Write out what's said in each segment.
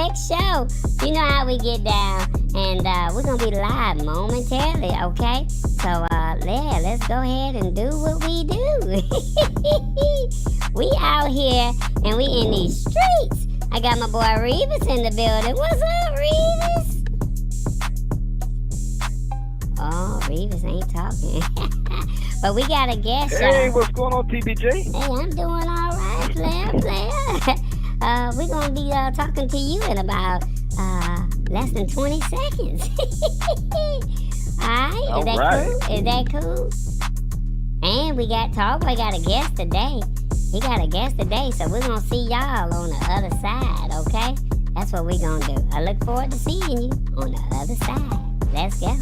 Tech Show. You know how we get down. And we're going to be live momentarily, okay? So, let's go ahead and do what we do. We out here and we in these streets. I got my boy Revis in the building. What's up, Revis? Oh, Revis ain't talking. But we got a guest. Hey, what's going on, TBJ? Hey, I'm doing all right, player. We're going to be talking to you in about less than 20 seconds. All right, is that cool? And we got Tallboy got a guest today. He got a guest today, so we're going to see y'all on the other side, okay? That's what we're going to do. I look forward to seeing you on the other side. Let's go.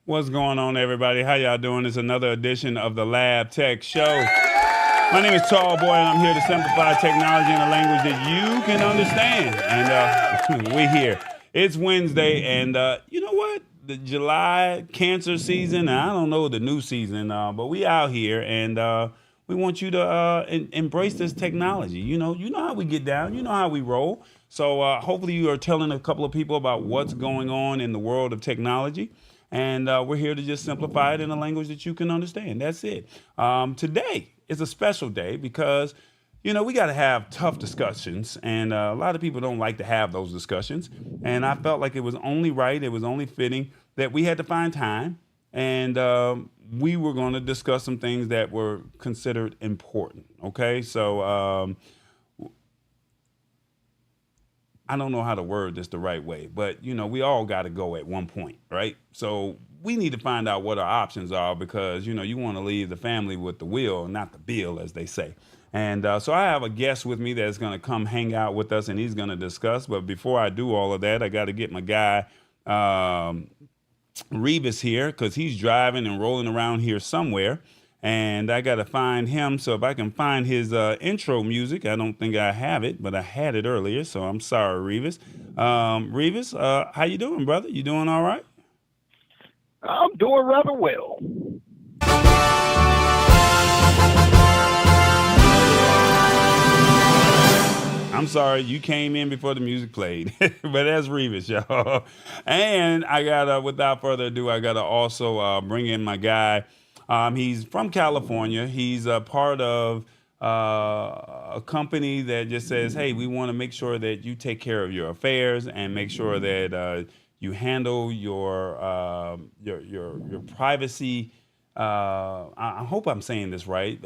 What's going on, everybody? How y'all doing? It's another edition of the Lab Tech Show. My name is Tallboy, and I'm here to simplify technology in a language that you can understand. And we're here. It's Wednesday, and you know what? The July cancer season, I don't know the new season, but we out here, and we want you to embrace this technology. You know how we get down. You know how we roll. So hopefully you are telling a couple of people about what's going on in the world of technology. And we're here to just simplify it in a language that you can understand. That's it. Today is a special day because, we got to have tough discussions. And a lot of people don't like to have those discussions. And I felt like it was only right, it was only fitting that we had to find time. And we were going to discuss some things that were considered important. Okay, so I don't know how to word this the right way, but we all got to go at one point, right? So we need to find out what our options are because, you want to leave the family with the will, not the bill, as they say. And so I have a guest with me that's going to come hang out with us and he's going to discuss. But before I do all of that, I got to get my guy, Revis here because he's driving and rolling around here somewhere. And I got to find him. So if I can find his intro music, I don't think I have it, but I had it earlier. So I'm sorry, Revis. Revis, how you doing, brother? You doing all right? I'm doing rather well. I'm sorry, you came in before the music played, but that's Revis, y'all. And I got to, without further ado, I got to also bring in my guy. He's from California. He's a part of a company that just says, hey, we want to make sure that you take care of your affairs and make sure that you handle your privacy. I hope I'm saying this right.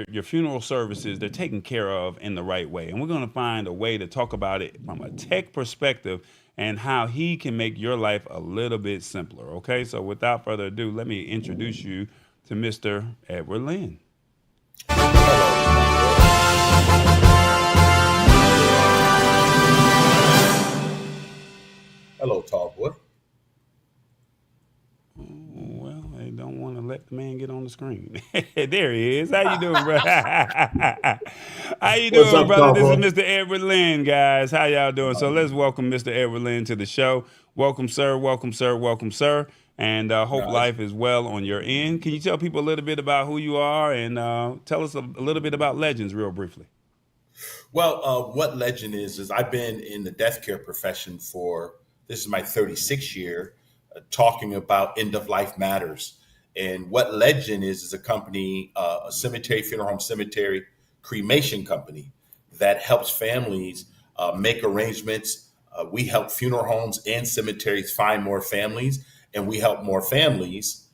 Your funeral services, they're taken care of in the right way. And we're going to find a way to talk about it from a tech perspective and how he can make your life a little bit simpler. Okay, so without further ado, let me introduce you to Mr. Edward Lynn. Hello, Tallboy. Well, they don't want to let the man get on the screen. There he is. How you doing, bro? How you doing, up, brother? Tallboy? This is Mr. Edward Lynn, guys. How y'all doing? So let's welcome Mr. Edward Lynn to the show. Welcome, sir. Welcome, sir. Welcome, sir. And hope life is well on your end. Can you tell people a little bit about who you are and tell us a little bit about Legends real briefly? Well, what Legend is I've been in the death care profession this is my 36th year, talking about end-of-life matters. And what Legend is a company, a cemetery, funeral home cemetery, cremation company that helps families make arrangements. We help funeral homes and cemeteries find more families, and we help more families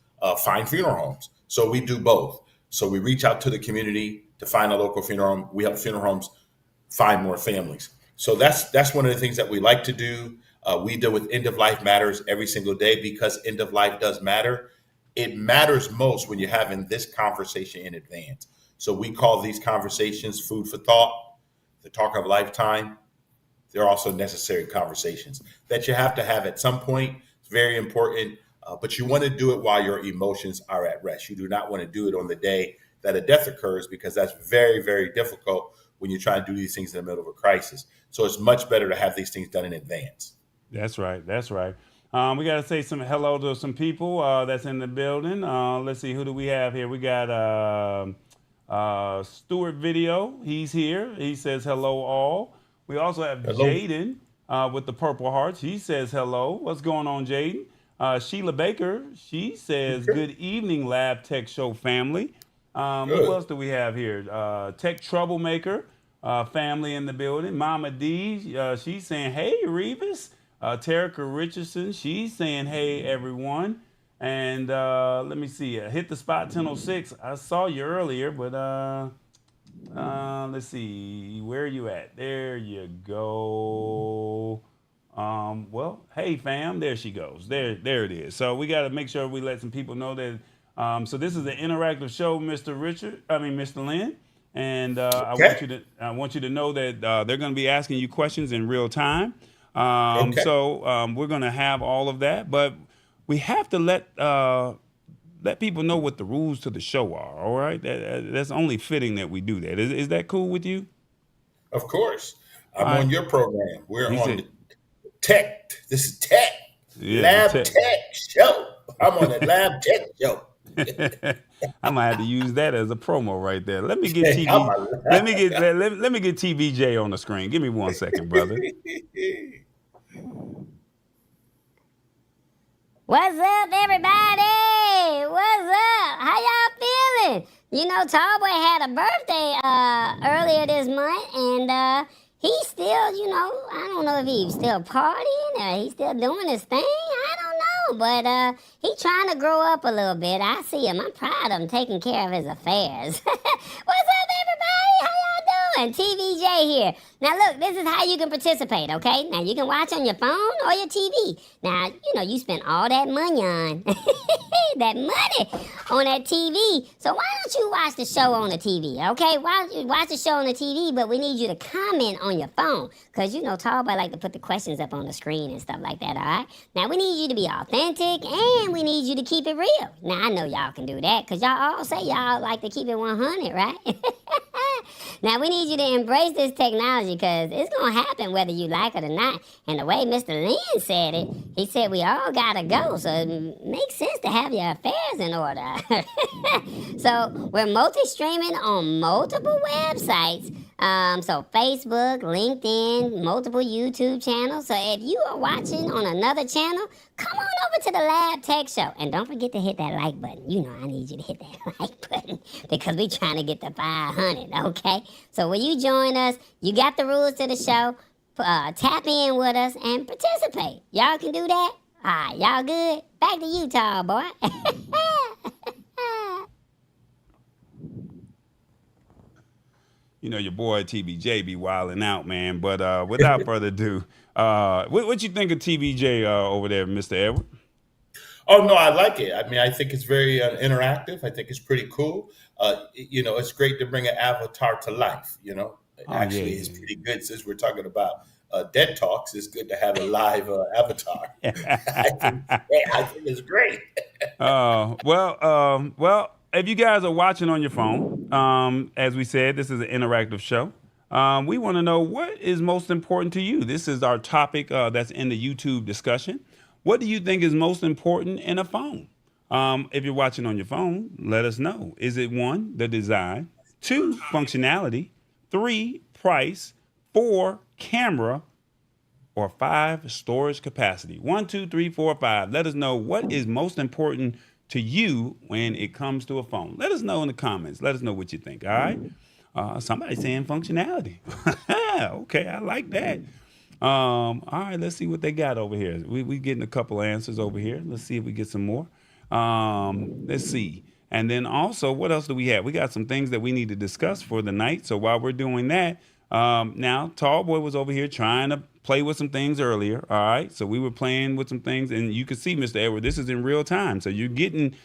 find funeral homes. So we do both. So we reach out to the community to find a local funeral home. We help funeral homes find more families. So that's one of the things that we like to do. We deal with end of life matters every single day because end of life does matter. It matters most when you're having this conversation in advance. So we call these conversations food for thought, the talk of a lifetime. They're also necessary conversations that you have to have at some point. It's very important, but you want to do it while your emotions are at rest. You do not want to do it on the day that a death occurs because that's very, very difficult when you try to do these things in the middle of a crisis. So it's much better to have these things done in advance. That's right. That's right. We got to say some hello to some people that's in the building. Let's see, who do we have here? We got Stuart Video. He's here. He says hello all. We also have Jaden with the Purple Hearts. He says hello. What's going on, Jaden? Sheila Baker, she says good evening, Lab Tech Show family. Who else do we have here? Tech Troublemaker family in the building. Mama D, she's saying, hey, Revis. Terica Richardson, she's saying, hey, everyone. And let me see. Hit the spot 1006. I saw you earlier, but let's see. Where are you at? There you go. Well, hey, fam. There she goes. There it is. So we got to make sure we let some people know that. So this is an interactive show, Mr. Lynn. And okay. I want you to know that they're going to be asking you questions in real time. Okay. So we're going to have all of that, but we have to let people know what the rules to the show are. All right, that's only fitting that we do that. Is that cool with you? Of course. I'm on your program. We're on the tech. This is tech. Yeah, Lab tech show. I'm on the Lab Tech show. I might have to use that as a promo right there. Let me get let me get TBJ on the screen. Give me 1 second, brother. What's up, everybody? What's up? How y'all feeling? You know, Tallboy had a birthday earlier this month, and he's still, I don't know if he's still partying or he's still doing his thing. I don't know, but he's trying to grow up a little bit. I see him. I'm proud of him taking care of his affairs. What's up, everybody? How y'all doing? TVJ here. Now, look, this is how you can participate, okay? Now, you can watch on your phone or your TV. Now, you spent all that money on that money on that TV. So why don't you watch the show on the TV, okay? Watch the show on the TV, but we need you to comment on your phone. Because, Tallboy like to put the questions up on the screen and stuff like that, all right? Now, we need you to be authentic, and we need you to keep it real. Now, I know y'all can do that, because y'all all say y'all like to keep it 100, right? Now, we need you to embrace this technology because it's going to happen whether you like it or not. And the way Mr. Lynn said it, he said we all got to go. So it makes sense to have your affairs in order. So we're multi-streaming on multiple websites. So Facebook, LinkedIn, multiple YouTube channels. So if you are watching on another channel, come on over to the Lab Tech Show. And don't forget to hit that like button. I need you to hit that like button because we're trying to get to 500, okay? So when you join us, you got the rules to the show. Tap in with us and participate. Y'all can do that? All right, y'all good? Back to you, tall boy. Your boy TBJ be wilding out, man. But without further ado, what you think of TBJ over there, Mr. Edward? Oh, no, I like it. I mean, I think it's very interactive. I think it's pretty cool. It's great to bring an avatar to life, It's pretty good since we're talking about dead talks. It's good to have a live avatar. I think it's great. Well, if you guys are watching on your phone, as we said, this is an interactive show. We want to know what is most important to you. This is our topic that's in the YouTube discussion. What do you think is most important in a phone? If you're watching on your phone, let us know. Is it 1, the design, 2, functionality, 3, price, 4, camera, or 5, storage capacity? 1, 2, 3, 4, 5. Let us know what is most important to you when it comes to a phone. Let us know in the comments. Let us know what you think, all right? Somebody saying functionality. Okay, I like that. All right, let's see what they got over here. We getting a couple answers over here. Let's see if we get some more. Let's see. And then also, what else do we have? We got some things that we need to discuss for the night. So while we're doing that, now Tallboy was over here trying to play with some things earlier. All right. So we were playing with some things, and you can see, Mr. Edward, this is in real time. So you're getting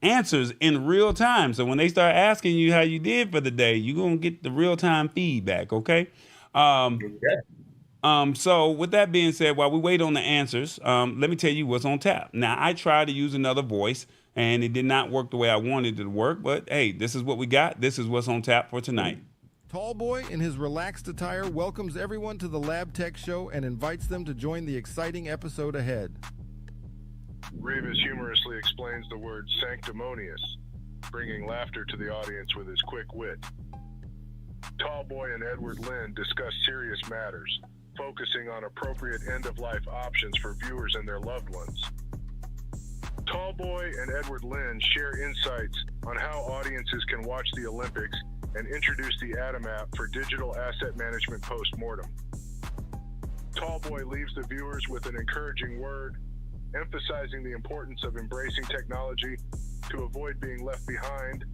answers in real time. So when they start asking you how you did for the day, you're going to get the real time feedback. Okay. So with that being said, while we wait on the answers, let me tell you what's on tap. Now, I tried to use another voice, and it did not work the way I wanted it to work. But hey, this is what we got. This is what's on tap for tonight. Tallboy, in his relaxed attire, welcomes everyone to the Lab Tech Show and invites them to join the exciting episode ahead. Revis humorously explains the word sanctimonious, bringing laughter to the audience with his quick wit. Tallboy and Edward Lynn discuss serious matters, focusing on appropriate end-of-life options for viewers and their loved ones. Tallboy and Edward Lynn share insights on how audiences can watch the Olympics and introduce the Atom app for digital asset management post-mortem. Tallboy leaves the viewers with an encouraging word, emphasizing the importance of embracing technology to avoid being left behind.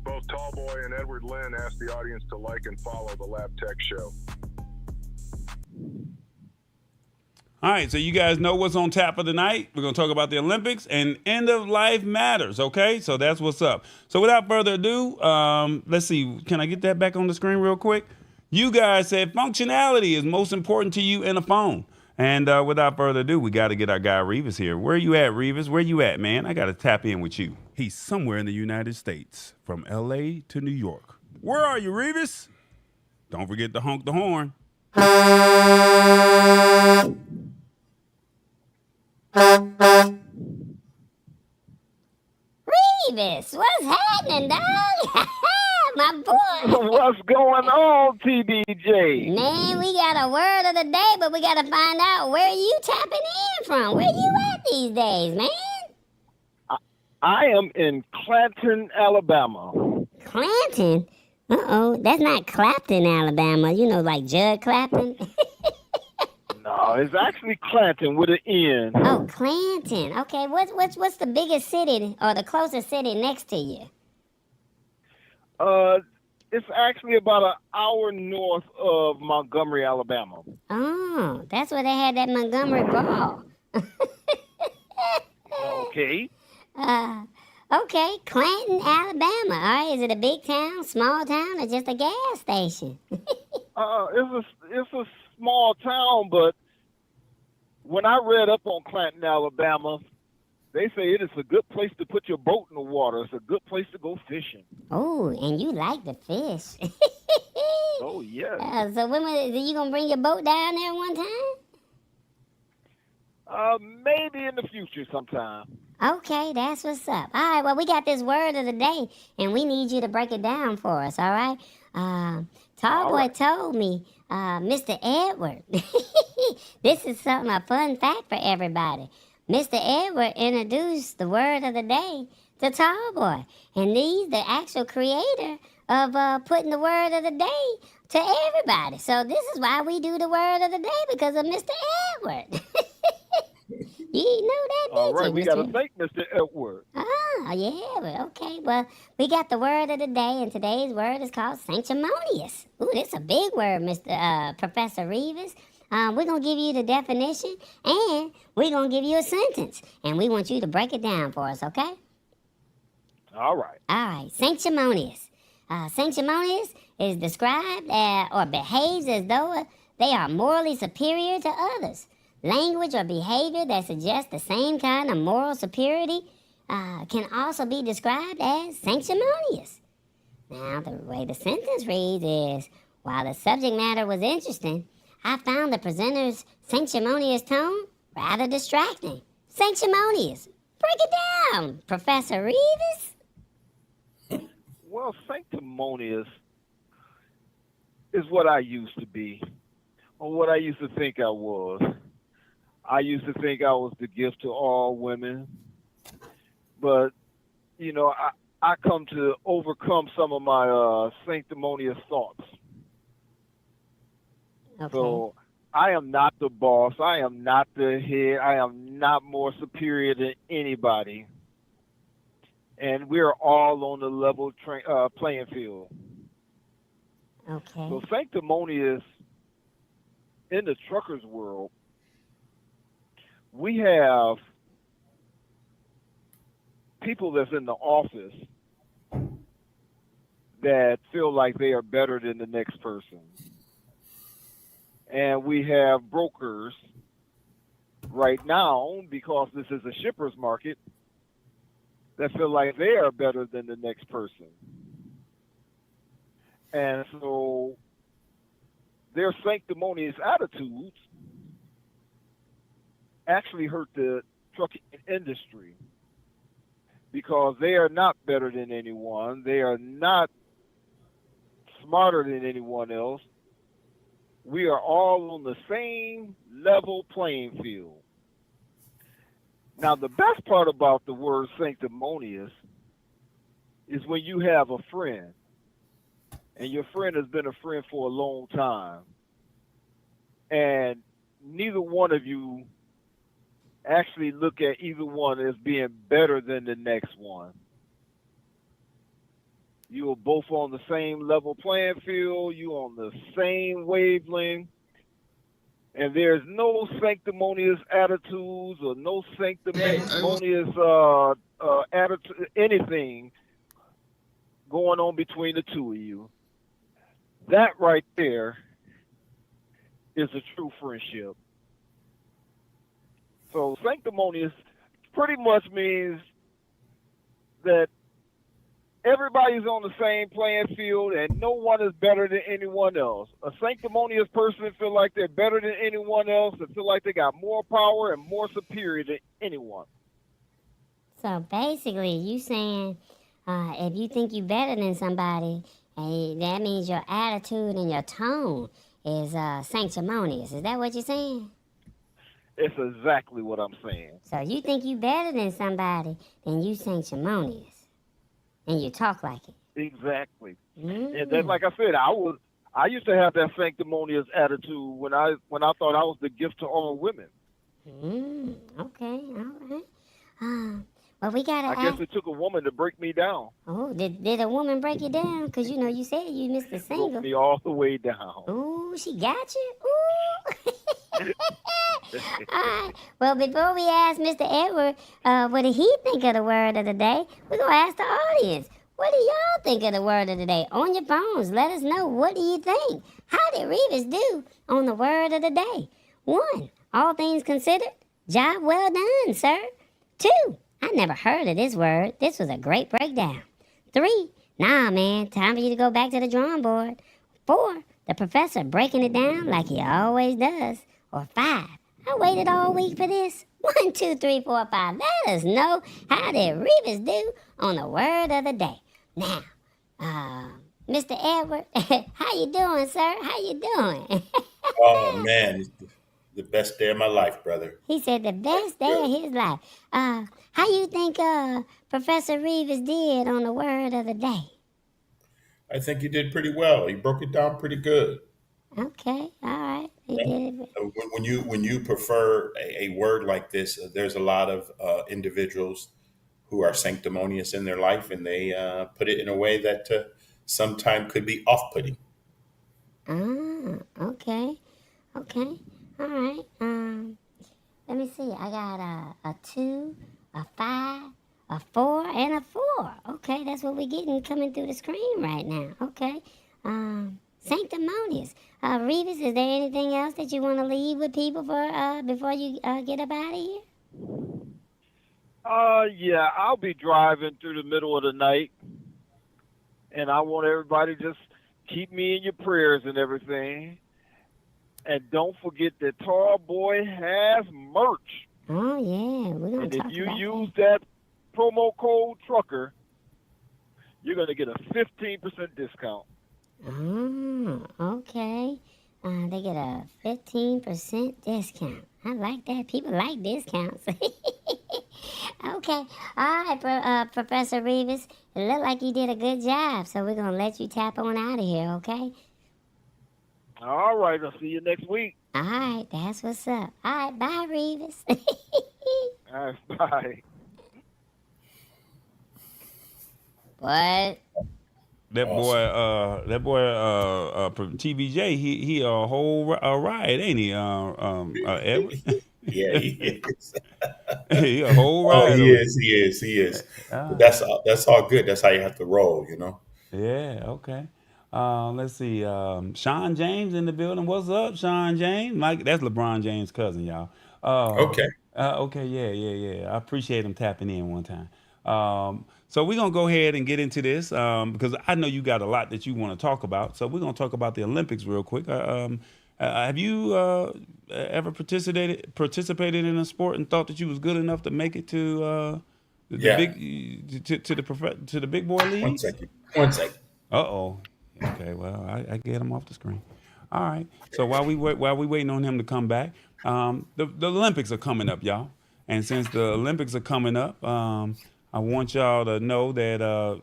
Both Tallboy and Edward Lynn ask the audience to like and follow the Lab Tech Show. All right, so you guys know what's on tap for the night. We're going to talk about the Olympics and end of life matters, okay? So that's what's up. So without further ado, let's see. Can I get that back on the screen real quick? You guys said functionality is most important to you in a phone. And without further ado, we got to get our guy Revis here. Where you at, Revis? Where you at, man? I got to tap in with you. He's somewhere in the United States, from L.A. to New York. Where are you, Revis? Don't forget to honk the horn. Revis, what's happening, dog? My boy. What's going on, TBJ? Man, we got a word of the day, but we got to find out where you tapping in from. Where you at these days, man? I am in Clanton, Alabama. Clanton? Uh-oh, that's not Clapton, Alabama. You know, like Judd Clapton. No, it's actually Clanton with an N. Oh, Clanton. Okay, what's the biggest city or the closest city next to you? It's actually about an hour north of Montgomery, Alabama. Oh, that's where they had that Montgomery Brawl. Okay. Okay, Clanton, Alabama. All right, is it a big town, small town, or just a gas station? It's a small town, but when I read up on Clanton, Alabama, they say it is a good place to put your boat in the water. It's a good place to go fishing. Oh, and you like to fish. Oh, yes. So when are you going to bring your boat down there one time? Maybe in the future sometime. Okay, that's what's up. All right, well, we got this word of the day, and we need you to break it down for us, all right? Tallboy told me, Mr. Edward, this is a fun fact for everybody. Mr. Edward introduced the word of the day to Tallboy, and he's the actual creator of putting the word of the day to everybody. So this is why we do the word of the day, because of Mr. Edward. You didn't know that, did All right, you, we Mr. got to thank Mr. Edward. Oh, yeah, well, okay. Well, we got the word of the day, and today's word is called sanctimonious. Ooh, that's a big word, Professor Revis. We're going to give you the definition, and we're going to give you a sentence, and we want you to break it down for us, okay? All right. All right, sanctimonious. Sanctimonious is described or behaves as though they are morally superior to others. Language or behavior that suggests the same kind of moral superiority can also be described as sanctimonious. Now, the way the sentence reads is, while the subject matter was interesting, I found the presenter's sanctimonious tone rather distracting. Sanctimonious. Break it down, Professor Revis. Well, sanctimonious is what I used to be, or what I used to think I was. I used to think I was the gift to all women, but, you know, I come to overcome some of my sanctimonious thoughts. Okay. So I am not the boss. I am not the head. I am not more superior than anybody. and we're all on the level playing field. Okay. So sanctimonious in the truckers world, we have people that's in the office that feel like they are better than the next person. And we have brokers right now, because this is a shipper's market, that feel like they are better than the next person. And so their sanctimonious attitudes actually hurt the trucking industry, because they are not better than anyone. They are not smarter than anyone else. We are all on the same level playing field. Now, the best part about the word sanctimonious is when you have a friend, and your friend has been a friend for a long time, and neither one of you actually look at either one as being better than the next one. You are both on the same level playing field. You on the same wavelength. And there's no sanctimonious attitudes or no sanctimonious attitude, anything going on between the two of you. That right there is a true friendship. So sanctimonious pretty much means that everybody's on the same playing field and no one is better than anyone else. A sanctimonious person feel like they're better than anyone else and feel like they got more power and more superior than anyone. So basically, you saying if you think you're better than somebody, that means your attitude and your tone is sanctimonious. Is that what you're saying? It's exactly what I'm saying. So you think you better than somebody, then you sanctimonious. And you talk like it. Exactly. And then, like I said, I used to have that sanctimonious attitude when I thought I was the gift to all women. Okay, all right. Well, we gotta. I guess it took a woman to break me down. Oh, did a woman break you down? Because you said you missed the single. Broke me all the way down. Ooh, she got you. Ooh. All right. Well, before we ask Mr. Edward what did he think of the word of the day, we're going to ask the audience, what do y'all think of the word of the day? On your phones, let us know, what do you think? How did Revis do on the word of the day? 1, all things considered, job well done, sir. 2, I never heard of this word. This was a great breakdown. 3, nah, man, time for you to go back to the drawing board. 4, the professor breaking it down like he always does. Or 5, I waited all week for this. 1, 2, 3, 4, 5. Let us know, how did Revis do on the word of the day? Now, Mr. Edward, how you doing, sir? How you doing? Oh man, it's the best day of my life, brother. He said the best day of his life. How you think Professor Revis did on the word of the day? I think you did pretty well. You broke it down pretty good. Okay, all right. He did it. When you prefer a word like this, there's a lot of individuals who are sanctimonious in their life, and they put it in a way that sometimes could be off-putting. Okay. All right. Let me see. I got a 2, a 5, a 4, and a 4. Okay, that's what we're getting coming through the screen right now. Okay. Sanctimonious. Revis, is there anything else that you want to leave with people for before you get up out of here? Yeah, I'll be driving through the middle of the night, and I want everybody to just keep me in your prayers and everything. And don't forget that Tall Boy has merch. Oh, yeah. We're going to talk about that. And if you use that promo code TRUCKER, you're going to get a 15% discount. Oh, okay. They get a 15% discount. I like that. People like discounts. Okay. All right, Professor Revis. It looked like you did a good job, so we're going to let you tap on out of here, okay? All right. I'll see you next week. All right. That's what's up. All right. Bye, Revis. All right. Bye. What? That boy, TBJ, he a whole riot, ain't he? Edward, Yeah, he is. he a whole Oh, riot he over is. He is. He is. But there. that's all good. That's how you have to roll, you know. Yeah, okay. Let's see. Sean James in the building. What's up, Sean James? Mike, that's LeBron James' cousin, y'all. Uh, Okay. okay, yeah. I appreciate him tapping in one time. So we're gonna go ahead and get into this because I know you got a lot that you want to talk about. So we're gonna talk about the Olympics real quick. Have you ever participated in a sport and thought that you was good enough to make it to the Yeah. big to the big boy One leagues? second. One second. Uh-oh. Okay, well, I get him off the screen. All right. So while we waiting on him to come back, the Olympics are coming up, y'all. And since the Olympics are coming up, I want y'all to know that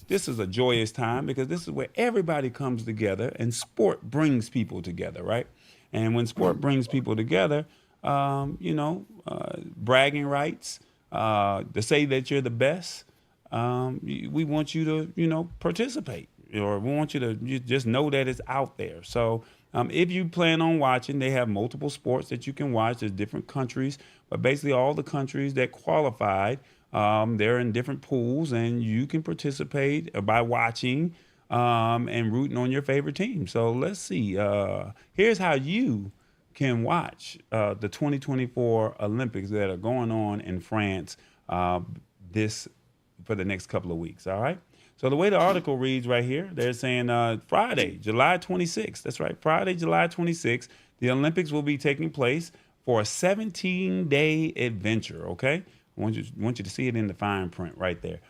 this is a joyous time because this is where everybody comes together and sport brings people together, right? And when sport brings people together, bragging rights, to say that you're the best, we want you to, participate, or we want you to just know that it's out there. So if you plan on watching, they have multiple sports that you can watch. There's different countries, but basically all the countries that qualified, they're in different pools, and you can participate by watching and rooting on your favorite team. So let's see. Here's how you can watch the 2024 Olympics that are going on in France this for the next couple of weeks. All right. So the way the article reads right here, they're saying Friday, July 26th. That's right. Friday, July 26th, the Olympics will be taking place for a 17-day adventure. OK, I want you to see it in the fine print right there.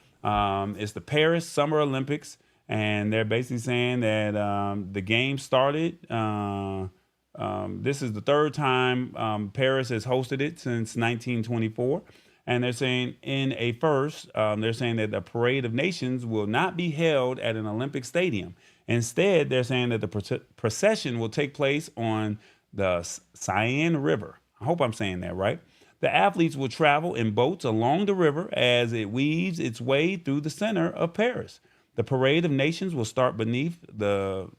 It's the Paris Summer Olympics, and they're basically saying that the game started. This is the third time Paris has hosted it since 1924. And they're saying in a first, they're saying that the Parade of Nations will not be held at an Olympic stadium. Instead, they're saying that the procession will take place on the Seine River. I hope I'm saying that right. The athletes will travel in boats along the river as it weaves its way through the center of Paris. The Parade of Nations will start beneath the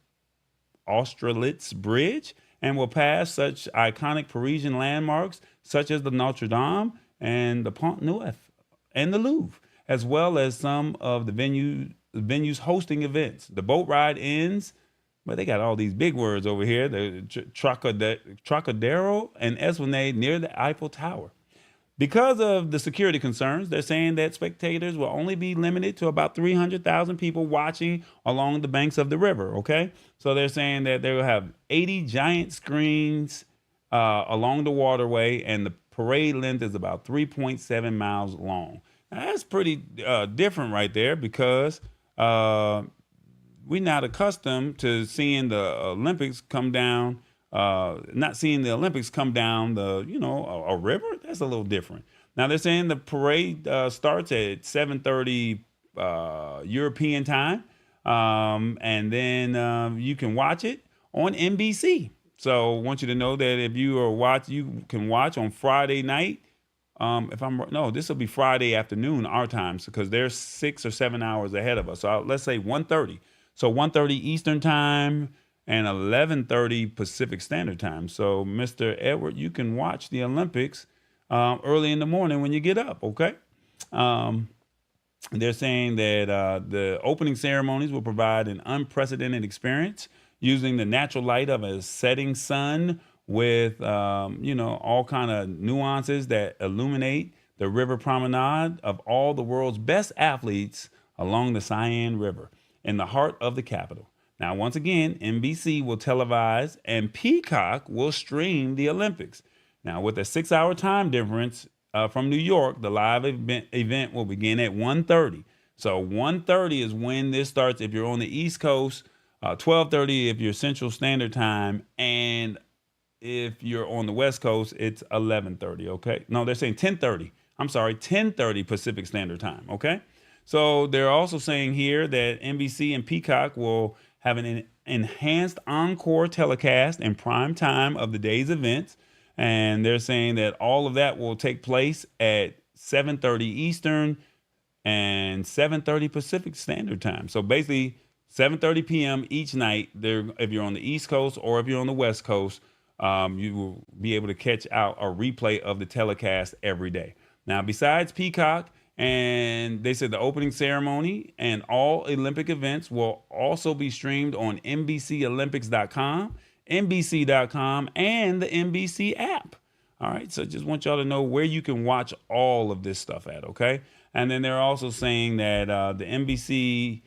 Austerlitz Bridge and will pass such iconic Parisian landmarks such as the Notre Dame and the Pont Neuf and the Louvre, as well as some of the venues hosting events. The boat ride ends, but they got all these big words over here, the Trocadero and Esplanade near the Eiffel Tower. Because of the security concerns, they're saying that spectators will only be limited to about 300,000 people watching along the banks of the river, okay? So they're saying that they will have 80 giant screens along the waterway, and the parade length is about 3.7 miles long. Now, that's pretty different right there because we're not accustomed to seeing the Olympics come down. Not seeing the Olympics come down a river. That's a little different. Now they're saying the parade starts at 7:30 European time, and then you can watch it on NBC. So I want you to know that if you can watch on Friday night. This will be Friday afternoon our time because they're 6 or 7 hours ahead of us. So let's say 1:30. So 1:30 Eastern time and 11:30 Pacific Standard Time. So, Mr. Edward, you can watch the Olympics early in the morning when you get up, okay? They're saying that the opening ceremonies will provide an unprecedented experience using the natural light of a setting sun with, all kind of nuances that illuminate the river promenade of all the world's best athletes along the Seine River in the heart of the capital. Now, once again, NBC will televise and Peacock will stream the Olympics. Now, with a 6-hour time difference from New York, the live event will begin at 1:30. So 1:30 is when this starts if you're on the East Coast, 12:30 if you're Central Standard Time, and if you're on the West Coast, it's 11:30, okay? No, they're saying 10:30. I'm sorry, 10:30 Pacific Standard Time, okay? So they're also saying here that NBC and Peacock will have an enhanced encore telecast in prime time of the day's events. And they're saying that all of that will take place at 7:30 Eastern, and 7:30 Pacific Standard Time. So basically 7:30 p.m. each night. There, if you're on the East Coast or if you're on the West Coast, you will be able to catch out a replay of the telecast every day. Now, besides Peacock, and they said the opening ceremony and all Olympic events will also be streamed on NBCOlympics.com, NBC.com, and the NBC app. All right, so just want y'all to know where you can watch all of this stuff at, okay? And then they're also saying that on the NBC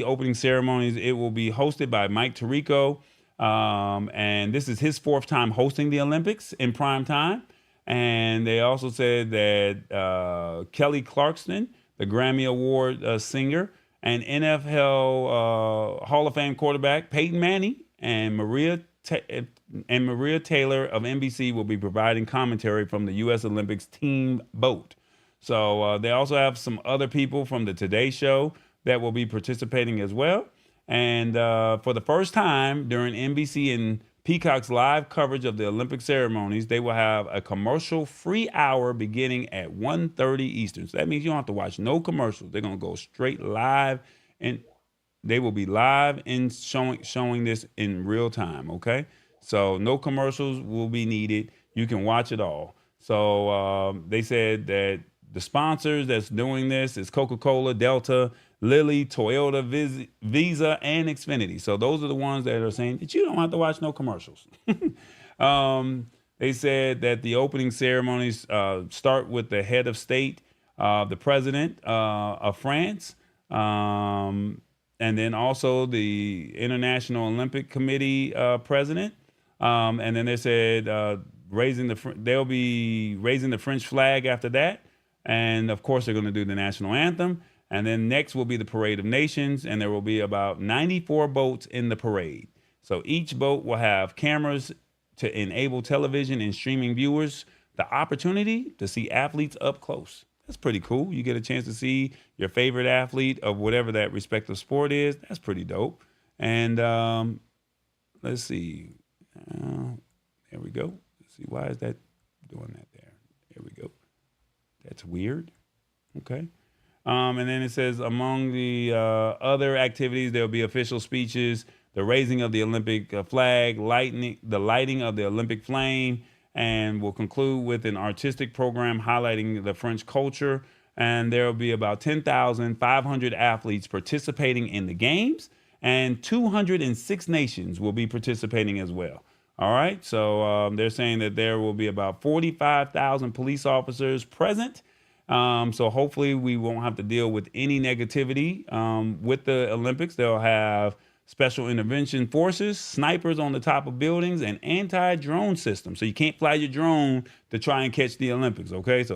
opening ceremonies, it will be hosted by Mike Tirico, and this is his 4th time hosting the Olympics in prime time. And they also said that Kelly Clarkson, the Grammy Award singer, and NFL Hall of Fame quarterback Peyton Manning and Maria Taylor of NBC will be providing commentary from the U.S. Olympics team boat. So they also have some other people from the Today Show that will be participating as well. And for the first time during NBC and Peacock's live coverage of the Olympic ceremonies, they will have a commercial-free hour beginning at 1:30 Eastern. So that means you don't have to watch no commercials. They're going to go straight live, and they will be live and showing this in real time, okay? So no commercials will be needed. You can watch it all. So they said that the sponsors that's doing this is Coca-Cola, Delta, Lilly, Toyota, Visa, and Xfinity. So those are the ones that are saying that you don't have to watch no commercials. They said that the opening ceremonies start with the head of state, the president of France, and then also the International Olympic Committee president. And then they said they'll be raising the French flag after that. And of course, they're going to do the national anthem. And then next will be the Parade of Nations, and there will be about 94 boats in the parade. So each boat will have cameras to enable television and streaming viewers the opportunity to see athletes up close. That's pretty cool. You get a chance to see your favorite athlete of whatever that respective sport is. That's pretty dope. And let's see. There we go. Let's see. Why is that doing that there? There we go. That's weird. Okay. And then it says among the other activities, there'll be official speeches, the raising of the Olympic flag, the lighting of the Olympic flame, and we'll conclude with an artistic program highlighting the French culture. And there will be about 10,500 athletes participating in the games, and 206 nations will be participating as well. All right. So they're saying that there will be about 45,000 police officers present. So hopefully we won't have to deal with any negativity with the Olympics. They'll have special intervention forces, snipers on the top of buildings, and anti-drone systems. So you can't fly your drone to try and catch the Olympics, okay? So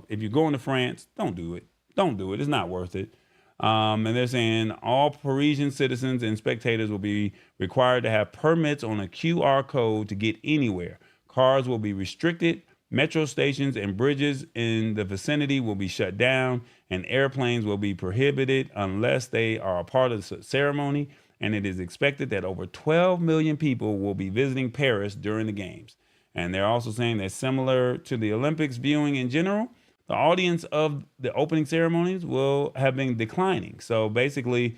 if you're going to France, don't do it. Don't do it. It's not worth it. And they're saying all Parisian citizens and spectators will be required to have permits on a QR code to get anywhere. Cars will be restricted. Metro stations and bridges in the vicinity will be shut down, and airplanes will be prohibited unless they are a part of the ceremony. And it is expected that over 12 million people will be visiting Paris during the games. And they're also saying that similar to the Olympics viewing in general, the audience of the opening ceremonies will have been declining. So basically,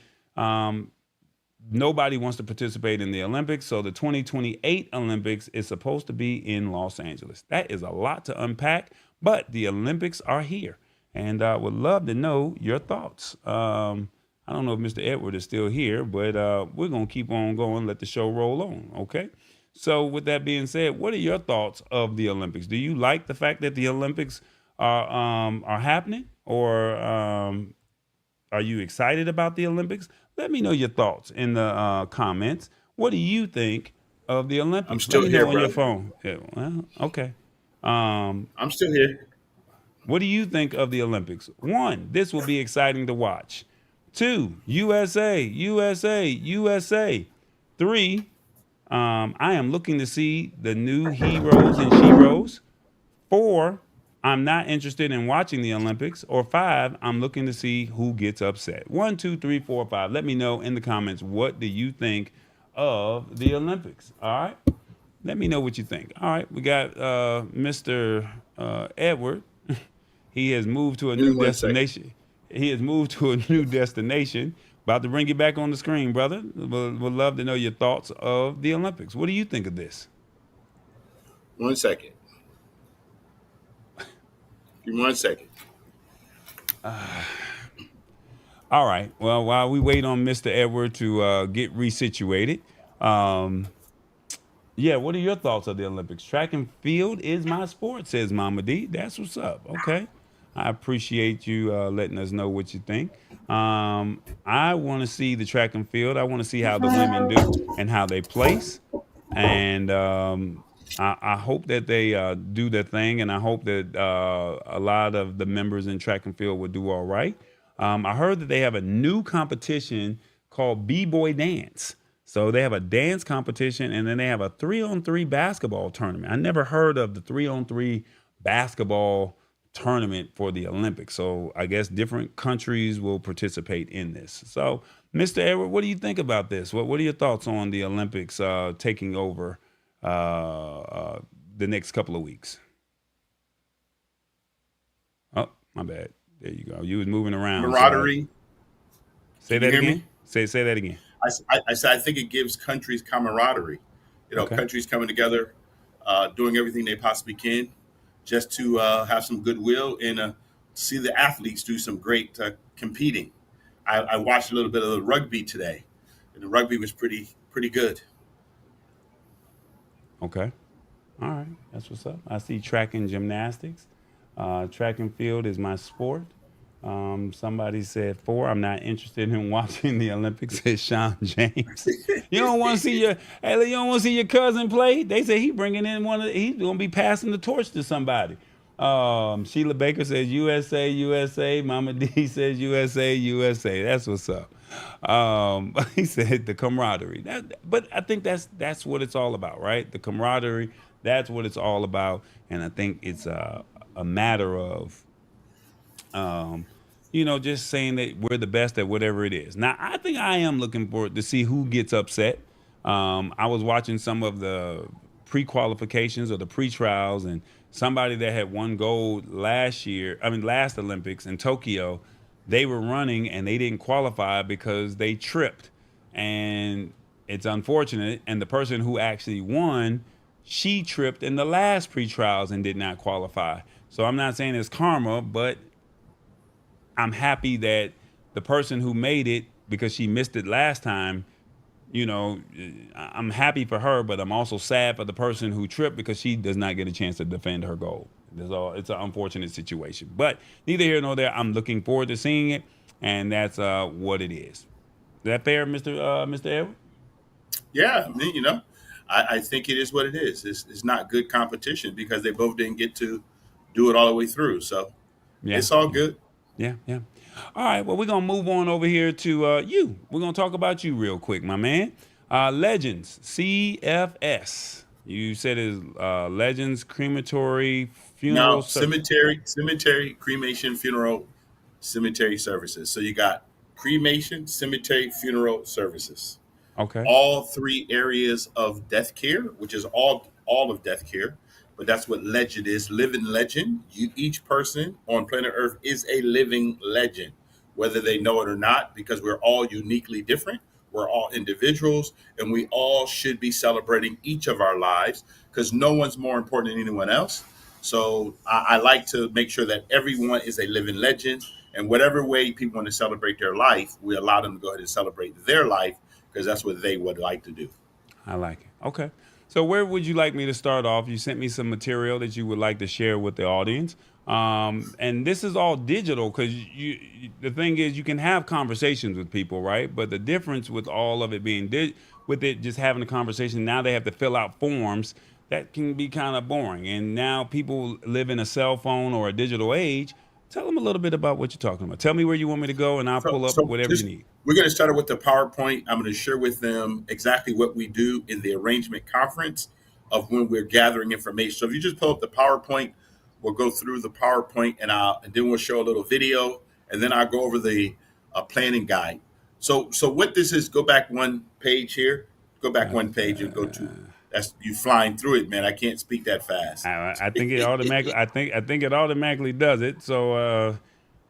nobody wants to participate in the Olympics. So the 2028 Olympics is supposed to be in Los Angeles. That is a lot to unpack, but the Olympics are here. And I would love to know your thoughts. I don't know if Mr. Edward is still here, but we're going to keep on going, let the show roll on, okay? So with that being said, what are your thoughts of the Olympics? Do you like the fact that the Olympics are happening, or are you excited about the Olympics? Let me know your thoughts in the comments. What do you think of the Olympics? I'm still Let me know here, on bro. your phone. Yeah, well, okay. I'm still here. What do you think of the Olympics? 1, this will be exciting to watch. 2, USA, USA, USA. 3, I am looking to see the new heroes and sheroes. 4, I'm not interested in watching the Olympics. Or 5, I'm looking to see who gets upset. 1, 2, 3, 4, 5. Let me know in the comments, what do you think of the Olympics? All right. Let me know what you think. All right. We got Mr. Edward. He has moved to a Give me new 1 second. destination. He has moved to a new destination. About to bring you back on the screen, brother. Would love to know your thoughts of the Olympics. What do you think of this? 1 second. Give me 1 second. All right. Well, while we wait on Mr. Edward to get resituated, yeah, what are your thoughts of the Olympics? Track and field is my sport, says Mama D. That's what's up. Okay. I appreciate you letting us know what you think. I want to see the track and field. I want to see how the women do and how they place. And I hope that they do their thing, and I hope that a lot of the members in track and field will do all right. I heard that they have a new competition called B-Boy Dance. So they have a dance competition, and then they have a 3-on-3 basketball tournament. I never heard of the 3-on-3 basketball tournament for the Olympics. So I guess different countries will participate in this. So, Mr. Edward, what do you think about this? What are your thoughts on the Olympics taking over the next couple of weeks? Oh, my bad. There you go. You was moving around. Camaraderie. Say that again. Say that again. I said I think it gives countries camaraderie. Okay. Countries coming together, doing everything they possibly can, just to have some goodwill and see the athletes do some great competing. I watched a little bit of the rugby today, and the rugby was pretty good. Okay. All right. That's what's up. I see track and gymnastics. Track and field is my sport. Somebody said 4. I'm not interested in watching the Olympics, said Sean James. You don't want to see your cousin play? They say he's going to be passing the torch to somebody. Sheila Baker says USA, USA. Mama D says USA, USA. That's what's up. He said the camaraderie. But I think that's what it's all about, right? The camaraderie. That's what it's all about. And I think it's a matter of just saying that we're the best at whatever it is. Now, I think I am looking forward to see who gets upset. I was watching some of the pre-qualifications or the pre-trials, and somebody that had won gold last Olympics in Tokyo, they were running and they didn't qualify because they tripped. And it's unfortunate. And the person who actually won, she tripped in the last pre-trials and did not qualify. So I'm not saying it's karma, but I'm happy that the person who made it, because she missed it last time, I'm happy for her, but I'm also sad for the person who tripped because she does not get a chance to defend her goal. It's an unfortunate situation. But neither here nor there, I'm looking forward to seeing it, and that's what it is. Is that fair, Mr. Edward? Yeah, I think it is what it is. It's not good competition because they both didn't get to do it all the way through. So it's all good. Yeah. All right, well, we're going to move on over here to you. We're going to talk about you real quick, my man. Legends CFS. You said it's Legends Crematory Funeral. No, cemetery, cremation, funeral, cemetery services. So you got cremation, cemetery, funeral services. Okay. All 3 areas of death care, which is all of death care. But that's what legend is, living legend. Each person on planet Earth is a living legend, whether they know it or not, because we're all uniquely different. We're all individuals, and we all should be celebrating each of our lives because no one's more important than anyone else. So I like to make sure that everyone is a living legend, and whatever way people want to celebrate their life, we allow them to go ahead and celebrate their life because that's what they would like to do. I like it. Okay. So where would you like me to start off? You sent me some material that you would like to share with the audience. And this is all digital because the thing is you can have conversations with people, right? But the difference with all of it being with it just having a conversation, now they have to fill out forms. That can be kind of boring. And now people live in a cell phone or a digital age. Tell them a little bit about what you're talking about. Tell me where you want me to go, and I'll pull up whatever you need. We're going to start with the PowerPoint. I'm going to share with them exactly what we do in the arrangement conference of when we're gathering information. So if you just pull up the PowerPoint, we'll go through the PowerPoint, and then we'll show a little video, and then I'll go over the planning guide. So what this is, go back one page here. Go back one page and go to That's you flying through it, man. I can't speak that fast. I think it automatically. I think it automatically does it. So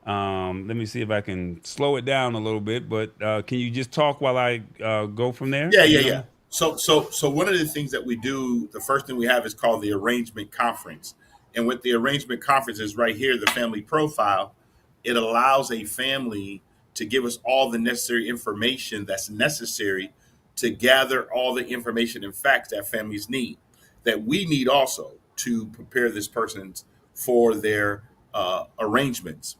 let me see if I can slow it down a little bit. But can you just talk while I go from there? Yeah. So one of the things that we do, the first thing we have is called the arrangement conference. And what the arrangement conference is right here, the family profile, it allows a family to give us all the necessary information that's necessary to gather all the information and facts that families need, that we need also to prepare this person for their arrangements.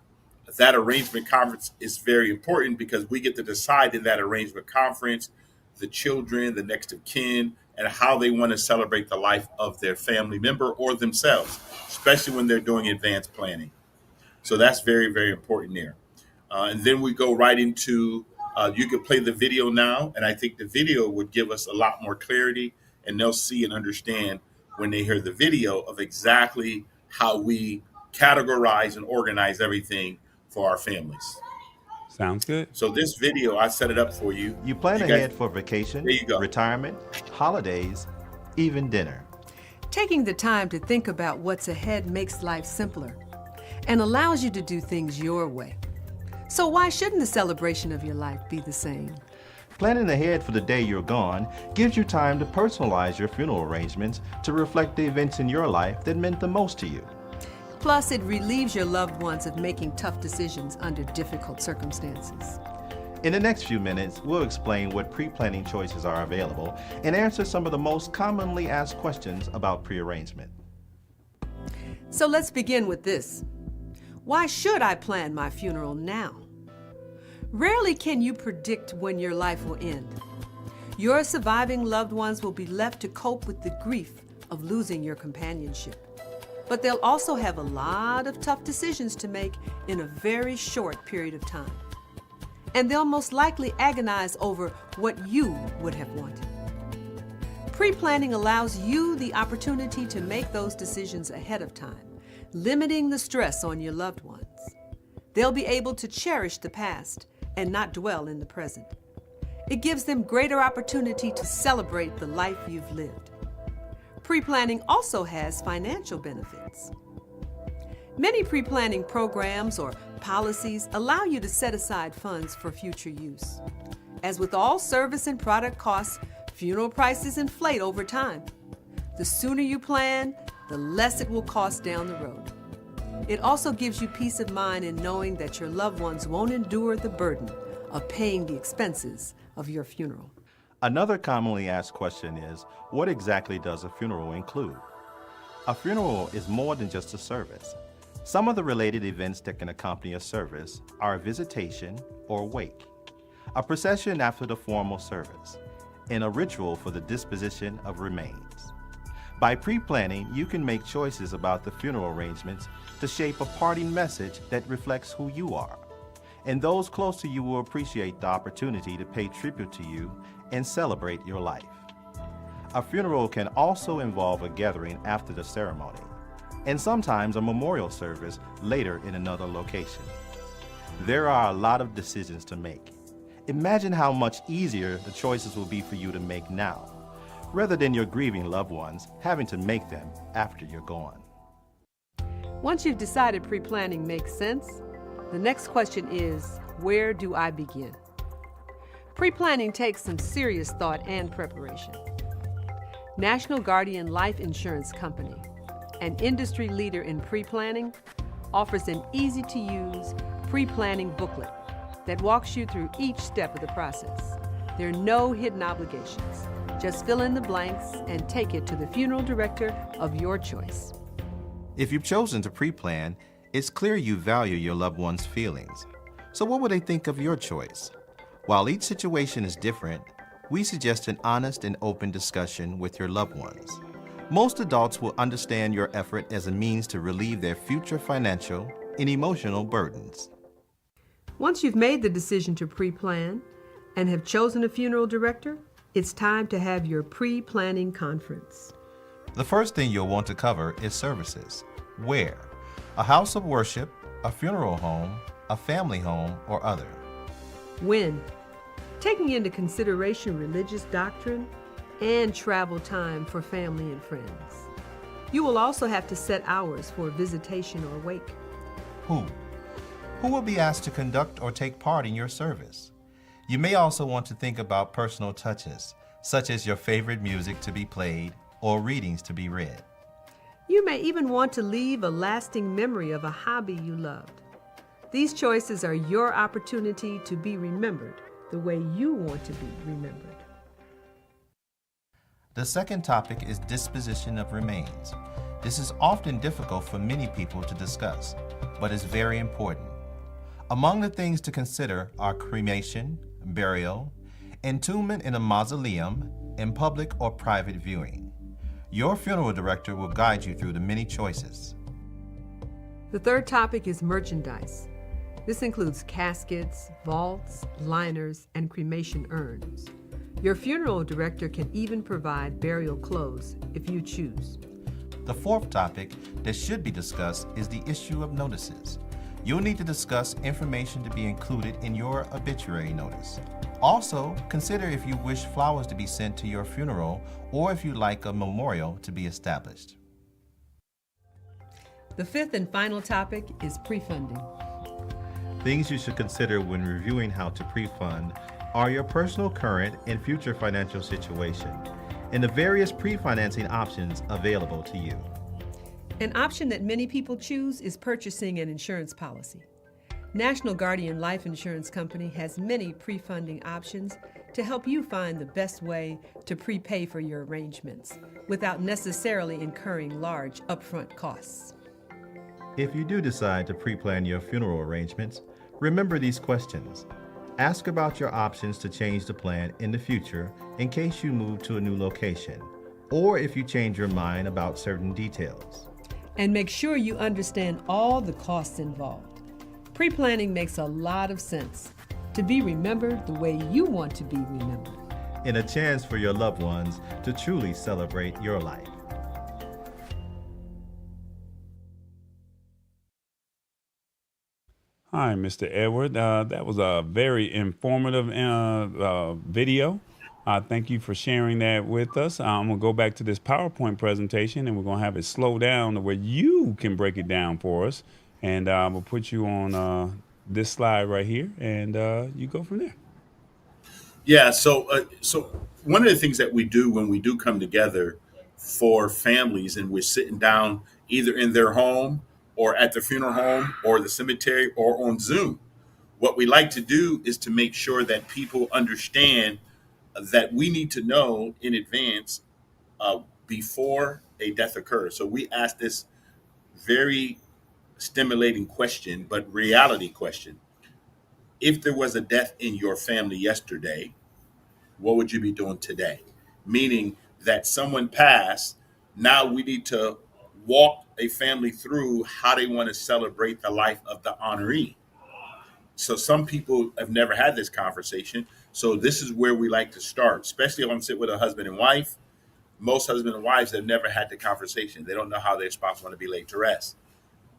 That arrangement conference is very important because we get to decide in that arrangement conference the children, the next of kin, and how they want to celebrate the life of their family member or themselves, especially when they're doing advanced planning. So that's very, very important there. And then we go right into, you could play the video now, and I think the video would give us a lot more clarity, and they'll see and understand when they hear the video of exactly how we categorize and organize everything for our families. Sounds good. So this video, I set it up for you. You plan ahead for vacation, there you go. Retirement, holidays, even dinner. Taking the time to think about what's ahead makes life simpler and allows you to do things your way. So why shouldn't the celebration of your life be the same? Planning ahead for the day you're gone gives you time to personalize your funeral arrangements to reflect the events in your life that meant the most to you. Plus, it relieves your loved ones of making tough decisions under difficult circumstances. In the next few minutes, we'll explain what pre-planning choices are available and answer some of the most commonly asked questions about pre-arrangement. So let's begin with this. Why should I plan my funeral now? Rarely can you predict when your life will end. Your surviving loved ones will be left to cope with the grief of losing your companionship. But they'll also have a lot of tough decisions to make in a very short period of time. And they'll most likely agonize over what you would have wanted. Pre-planning allows you the opportunity to make those decisions ahead of time, limiting the stress on your loved ones. They'll be able to cherish the past and not dwell in the present. It gives them greater opportunity to celebrate the life you've lived. Pre-planning also has financial benefits. Many pre-planning programs or policies allow you to set aside funds for future use. As with all service and product costs, funeral prices inflate over time. The sooner you plan, the less it will cost down the road. It also gives you peace of mind in knowing that your loved ones won't endure the burden of paying the expenses of your funeral. Another commonly asked question is, what exactly does a funeral include? A funeral is more than just a service. Some of the related events that can accompany a service are a visitation or wake, a procession after the formal service, and a ritual for the disposition of remains. By pre-planning, you can make choices about the funeral arrangements to shape a parting message that reflects who you are. And those close to you will appreciate the opportunity to pay tribute to you and celebrate your life. A funeral can also involve a gathering after the ceremony, and sometimes a memorial service later in another location. There are a lot of decisions to make. Imagine how much easier the choices will be for you to make now, rather than your grieving loved ones having to make them after you're gone. Once you've decided pre-planning makes sense, the next question is, where do I begin? Pre-planning takes some serious thought and preparation. National Guardian Life Insurance Company, an industry leader in pre-planning, offers an easy-to-use pre-planning booklet that walks you through each step of the process. There are no hidden obligations. Just fill in the blanks and take it to the funeral director of your choice. If you've chosen to pre-plan, it's clear you value your loved one's feelings. So what would they think of your choice? While each situation is different, we suggest an honest and open discussion with your loved ones. Most adults will understand your effort as a means to relieve their future financial and emotional burdens. Once you've made the decision to pre-plan and have chosen a funeral director, it's time to have your pre-planning conference. The first thing you'll want to cover is services. Where? A house of worship, a funeral home, a family home, or other. When? Taking into consideration religious doctrine, and travel time for family and friends. You will also have to set hours for visitation or wake. Who? Who will be asked to conduct or take part in your service? You may also want to think about personal touches, such as your favorite music to be played or readings to be read. You may even want to leave a lasting memory of a hobby you loved. These choices are your opportunity to be remembered the way you want to be remembered. The second topic is disposition of remains. This is often difficult for many people to discuss, but is very important. Among the things to consider are cremation, burial, entombment in a mausoleum, and public or private viewing. Your funeral director will guide you through the many choices. The third topic is merchandise. This includes caskets, vaults, liners, and cremation urns. Your funeral director can even provide burial clothes if you choose. The fourth topic that should be discussed is the issue of notices. You'll need to discuss information to be included in your obituary notice. Also, consider if you wish flowers to be sent to your funeral or if you'd like a memorial to be established. The fifth and final topic is pre-funding. Things you should consider when reviewing how to pre-fund are your personal current and future financial situation and the various pre-financing options available to you. An option that many people choose is purchasing an insurance policy. National Guardian Life Insurance Company has many pre-funding options to help you find the best way to prepay for your arrangements without necessarily incurring large upfront costs. If you do decide to pre-plan your funeral arrangements, remember these questions. Ask about your options to change the plan in the future in case you move to a new location, or if you change your mind about certain details. And make sure you understand all the costs involved. Pre-planning makes a lot of sense to be remembered the way you want to be remembered. And a chance for your loved ones to truly celebrate your life. Hi, Mr. Edward. That was a very informative video. Thank you for sharing that with us. I'm going to go back to this PowerPoint presentation, and we're going to have it slow down to where you can break it down for us. And we'll put you on this slide right here, and you go from there. Yeah, so one of the things that we do when we do come together for families and we're sitting down either in their home or at the funeral home or the cemetery or on Zoom, what we like to do is to make sure that people understand that we need to know in advance before a death occurs. So we ask this very stimulating question, but reality question. If there was a death in your family yesterday, what would you be doing today? Meaning that someone passed, now we need to walk a family through how they want to celebrate the life of the honoree. So some people have never had this conversation. So this is where we like to start, especially if I'm sitting with a husband and wife. Most husbands and wives have never had the conversation. They don't know how their spouse want to be laid to rest.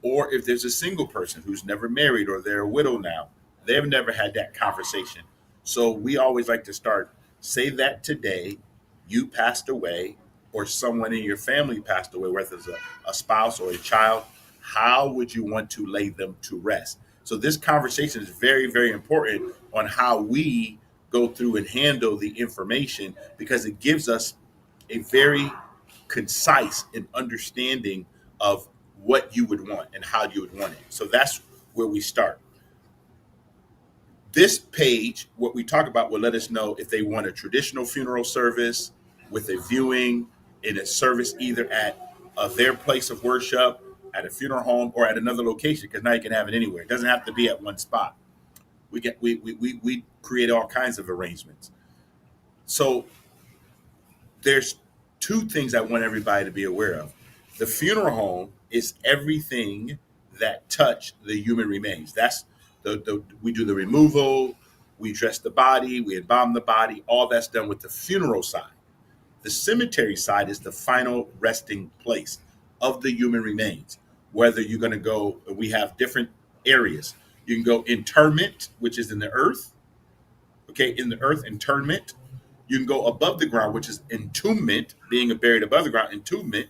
Or if there's a single person who's never married or they're a widow now, they've never had that conversation. So we always like to start, say that today you passed away or someone in your family passed away, whether it's a spouse or a child, how would you want to lay them to rest? So this conversation is very, very important on how we go through and handle the information, because it gives us a very concise and understanding of what you would want and how you would want it. So that's where we start. This page, what we talk about, will let us know if they want a traditional funeral service with a viewing in a service either at their place of worship, at a funeral home, or at another location, because now you can have it anywhere. It doesn't have to be at one spot. We create all kinds of arrangements. So there's two things I want everybody to be aware of. The funeral home is everything that touch the human remains. That's we do the removal, we dress the body, we embalm the body, all that's done with the funeral side. The cemetery side is the final resting place of the human remains. Whether you're going to go, we have different areas. You can go interment, which is in the earth. Okay, in the earth, interment. You can go above the ground, which is entombment, being buried above the ground, entombment,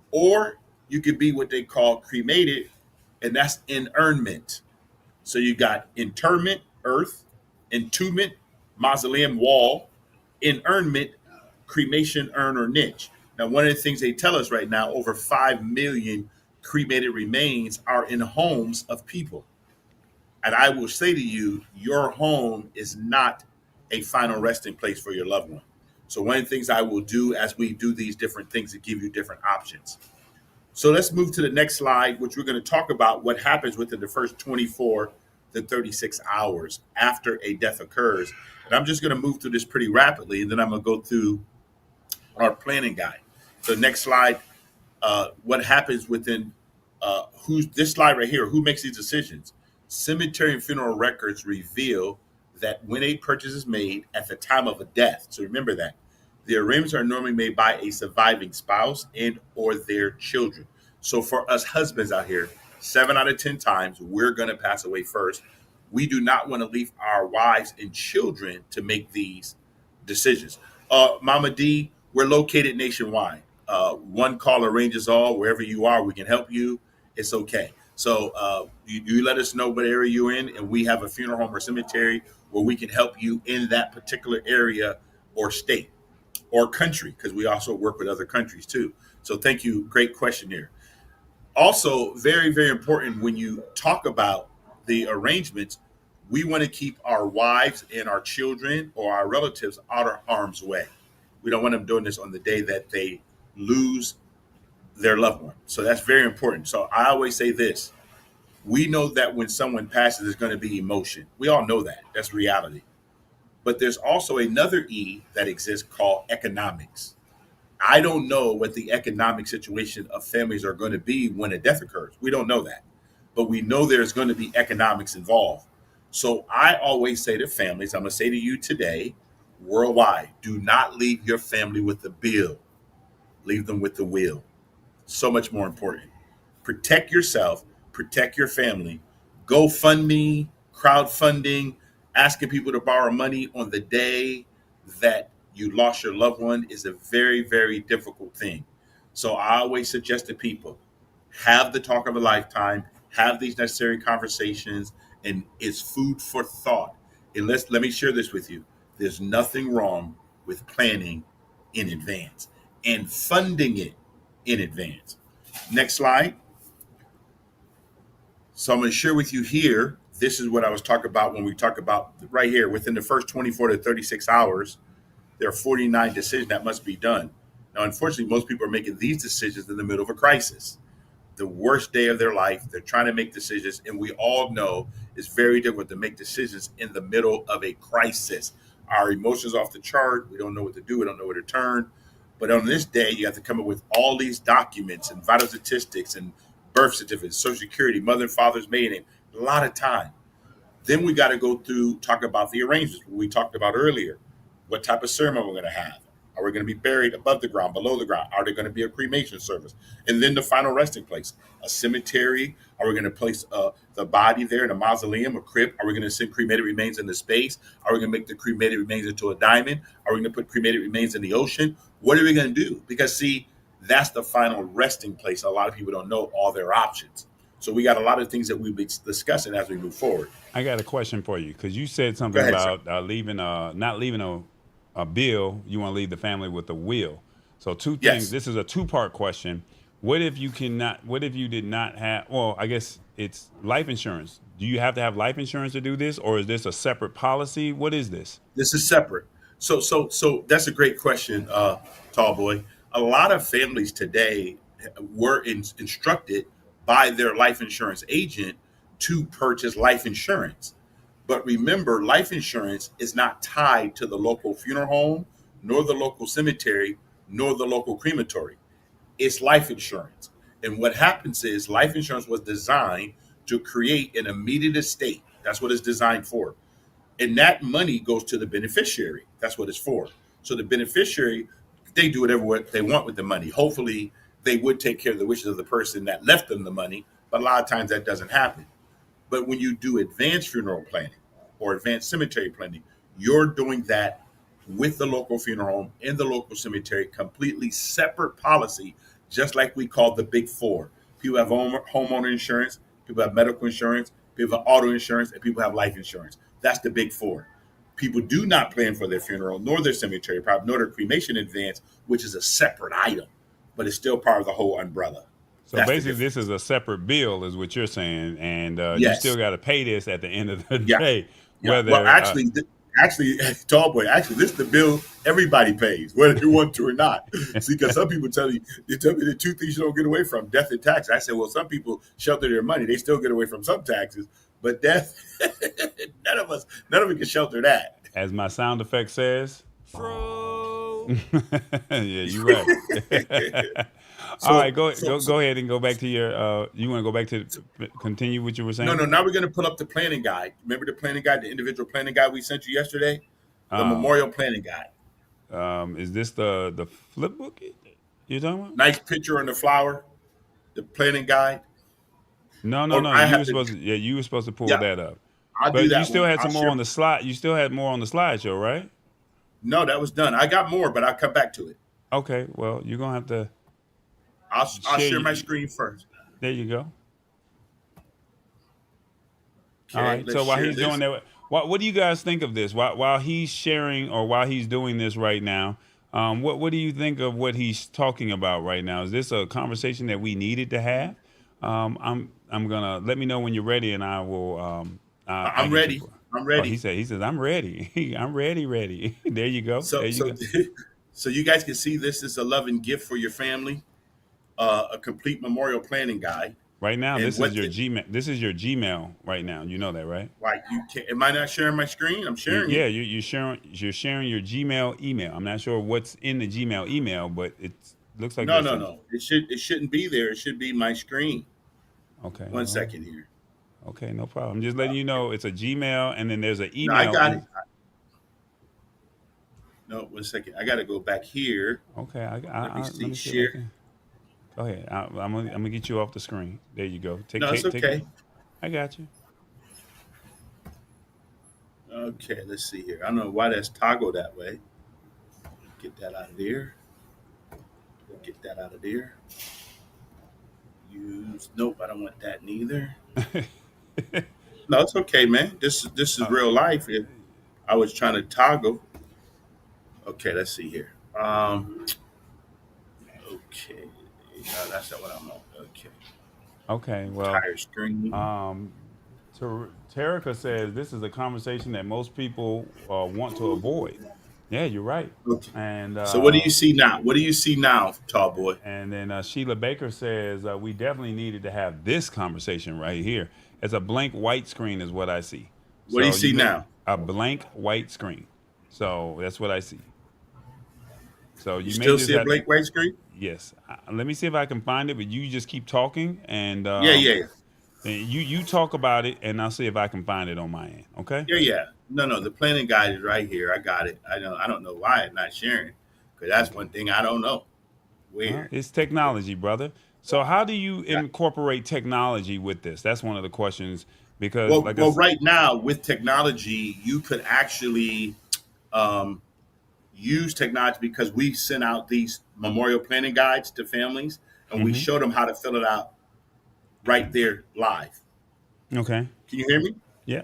or you could be what they call cremated, and that's inurnment. So you got interment, earth, entombment, mausoleum, wall, inurnment, cremation, urn, or niche. Now, one of the things they tell us right now, over 5 million cremated remains are in homes of people. And I will say to you, your home is not a final resting place for your loved one. So one of the things I will do as we do these different things to give you different options. So let's move to the next slide, which we're going to talk about what happens within the first 24 to 36 hours after a death occurs. And I'm just going to move through this pretty rapidly, and then I'm going to go through our planning guide. So next slide, what happens within who's this slide right here, who makes these decisions? Cemetery and funeral records reveal that when a purchase is made at the time of a death, so remember that, the arrangements are normally made by a surviving spouse and or their children. So for us husbands out here, 7 out of 10 times, we're going to pass away first. We do not want to leave our wives and children to make these decisions. Mama D, we're located nationwide. One call arranges all. Wherever you are, we can help you. It's okay. So you let us know what area you're in, and we have a funeral home or cemetery where we can help you in that particular area or state or country, because we also work with other countries too. So thank you. Great question here. Also, very, very important when you talk about the arrangements, we want to keep our wives and our children or our relatives out of harm's way. We don't want them doing this on the day that they lose their loved one. So that's very important. So I always say this. We know that when someone passes, there's going to be emotion. We all know that. That's reality. But there's also another E that exists called economics. I don't know what the economic situation of families are going to be when a death occurs. We don't know that. But we know there's going to be economics involved. So I always say to families, I'm going to say to you today, worldwide, do not leave your family with the bill. Leave them with the will. So much more important. Protect yourself, protect your family. GoFundMe, crowdfunding, asking people to borrow money on the day that you lost your loved one is a very, very difficult thing. So I always suggest to people, have the talk of a lifetime, have these necessary conversations, and it's food for thought. And let me share this with you. There's nothing wrong with planning in advance and funding it in advance. Next slide. So I'm going to share with you here. This is what I was talking about when we talk about right here. Within the first 24 to 36 hours, there are 49 decisions that must be done. Now, unfortunately, most people are making these decisions in the middle of a crisis. The worst day of their life. They're trying to make decisions. And we all know it's very difficult to make decisions in the middle of a crisis. Our emotions off the chart. We don't know what to do. We don't know where to turn. But on this day, you have to come up with all these documents and vital statistics and birth certificates, Social Security, mother and father's maiden name, a lot of time. Then we got to go through, talk about the arrangements we talked about earlier. What type of ceremony we're going to have? Are we going to be buried above the ground, below the ground? Are there going to be a cremation service? And then the final resting place, a cemetery. Are we going to place the body there in a mausoleum, a crypt? Are we going to send cremated remains into space? Are we going to make the cremated remains into a diamond? Are we going to put cremated remains in the ocean? What are we going to do? Because see, that's the final resting place. A lot of people don't know all their options. So we got a lot of things that we'll be discussing as we move forward. I got a question for you, because you said something about not leaving a bill. You want to leave the family with a will. So two things. Yes. This is a two-part question. What if you did not have? Well, I guess it's life insurance. Do you have to have life insurance to do this, or is this a separate policy? What is this? This is separate. So that's a great question, Tall Boy. A lot of families today were instructed by their life insurance agent to purchase life insurance. But remember, life insurance is not tied to the local funeral home, nor the local cemetery, nor the local crematory. It's life insurance. And what happens is life insurance was designed to create an immediate estate. That's what it's designed for. And that money goes to the beneficiary. That's what it's for. So the beneficiary, they do whatever they want with the money. Hopefully, they would take care of the wishes of the person that left them the money. But a lot of times that doesn't happen. But when you do advanced funeral planning or advanced cemetery planning, you're doing that with the local funeral home in the local cemetery, completely separate policy, just like we call the big four. People have homeowner insurance, people have medical insurance, people have auto insurance, and people have life insurance. That's the big four. People do not plan for their funeral, nor their cemetery property, nor their cremation in advance, which is a separate item, but it's still part of the whole umbrella. So basically, this is a separate bill, is what you're saying, and you Yes. still got to pay this at the end of the Yeah. day. Yeah. Whether Well, actually, Tallboy, this is the bill everybody pays, whether you want to or not. See, because some people tell me the two things you don't get away from: death and tax. I say, well, some people shelter their money; they still get away from some taxes, but death, none of us can shelter that. as my sound effect says, yeah, you're right. All right, go ahead and go back to your. You want to go back to continue what you were saying? No. Now we're going to pull up the planning guide. Remember the planning guide, the individual planning guide we sent you yesterday, the memorial planning guide. Is this the flip book you're talking about? Nice picture on the flower, the planning guide. No. You were supposed to pull that up. I'll but do that. You still had some more on the slide. You still had more on the slideshow, right? No, that was done. I got more, but I'll come back to it. Okay. Well, you're gonna have to. I'll share my screen first. There you go. Okay, all right. So while he's doing that, what do you guys think of this? While he's sharing or while he's doing this right now, what do you think of what he's talking about right now? Is this a conversation that we needed to have? I'm gonna let me know when you're ready, and I will. I'm ready. I'm ready. Oh, he says I'm ready. I'm ready. There you go. So you guys can see this is a loving gift for your family, a complete memorial planning guide. Right now, this is your Gmail. This is your Gmail right now. You know that, right? Right. You can't. Am I not sharing my screen? I'm sharing. Yeah, you're sharing. You're sharing your Gmail email. I'm not sure what's in the Gmail email, but it looks like no. It shouldn't be there. It should be my screen. Okay. One second here. Okay, no problem. I'm just letting you know it's a Gmail, and then there's an email. No, I got it. No, 1 second. I got to go back here. Okay, let me see. Share. Go ahead. I'm gonna get you off the screen. There you go. It's okay. I got you. Okay, let's see here. I don't know why that's toggled that way. Get that out of there. Get that out of there. Nope, I don't want that neither. No, it's okay, man. This is real life. I was trying to toggle. Okay, let's see here. Okay. No, that's not what I'm on. Okay. Okay, well. Entire screen. Terica says this is a conversation that most people want to avoid. Yeah, you're right. Okay. And so what do you see now? What do you see now, tall boy? And then Sheila Baker says we definitely needed to have this conversation right here. It's a blank white screen is what I see. What do you see now? A blank white screen. So that's what I see. So you still see a blank white screen? Yes. Let me see if I can find it, but you just keep talking and yeah. You talk about it, and I'll see if I can find it on my end. Okay? Yeah. No. The planning guide is right here. I got it. I don't know why it's not sharing, because that's one thing I don't know. Weird. It's technology, brother. So how do you incorporate technology with this? That's one of the questions. Because right now with technology, you could actually use technology, because we send out these memorial planning guides to families, and we show them how to fill it out right there live. Okay. Can you hear me? Yeah.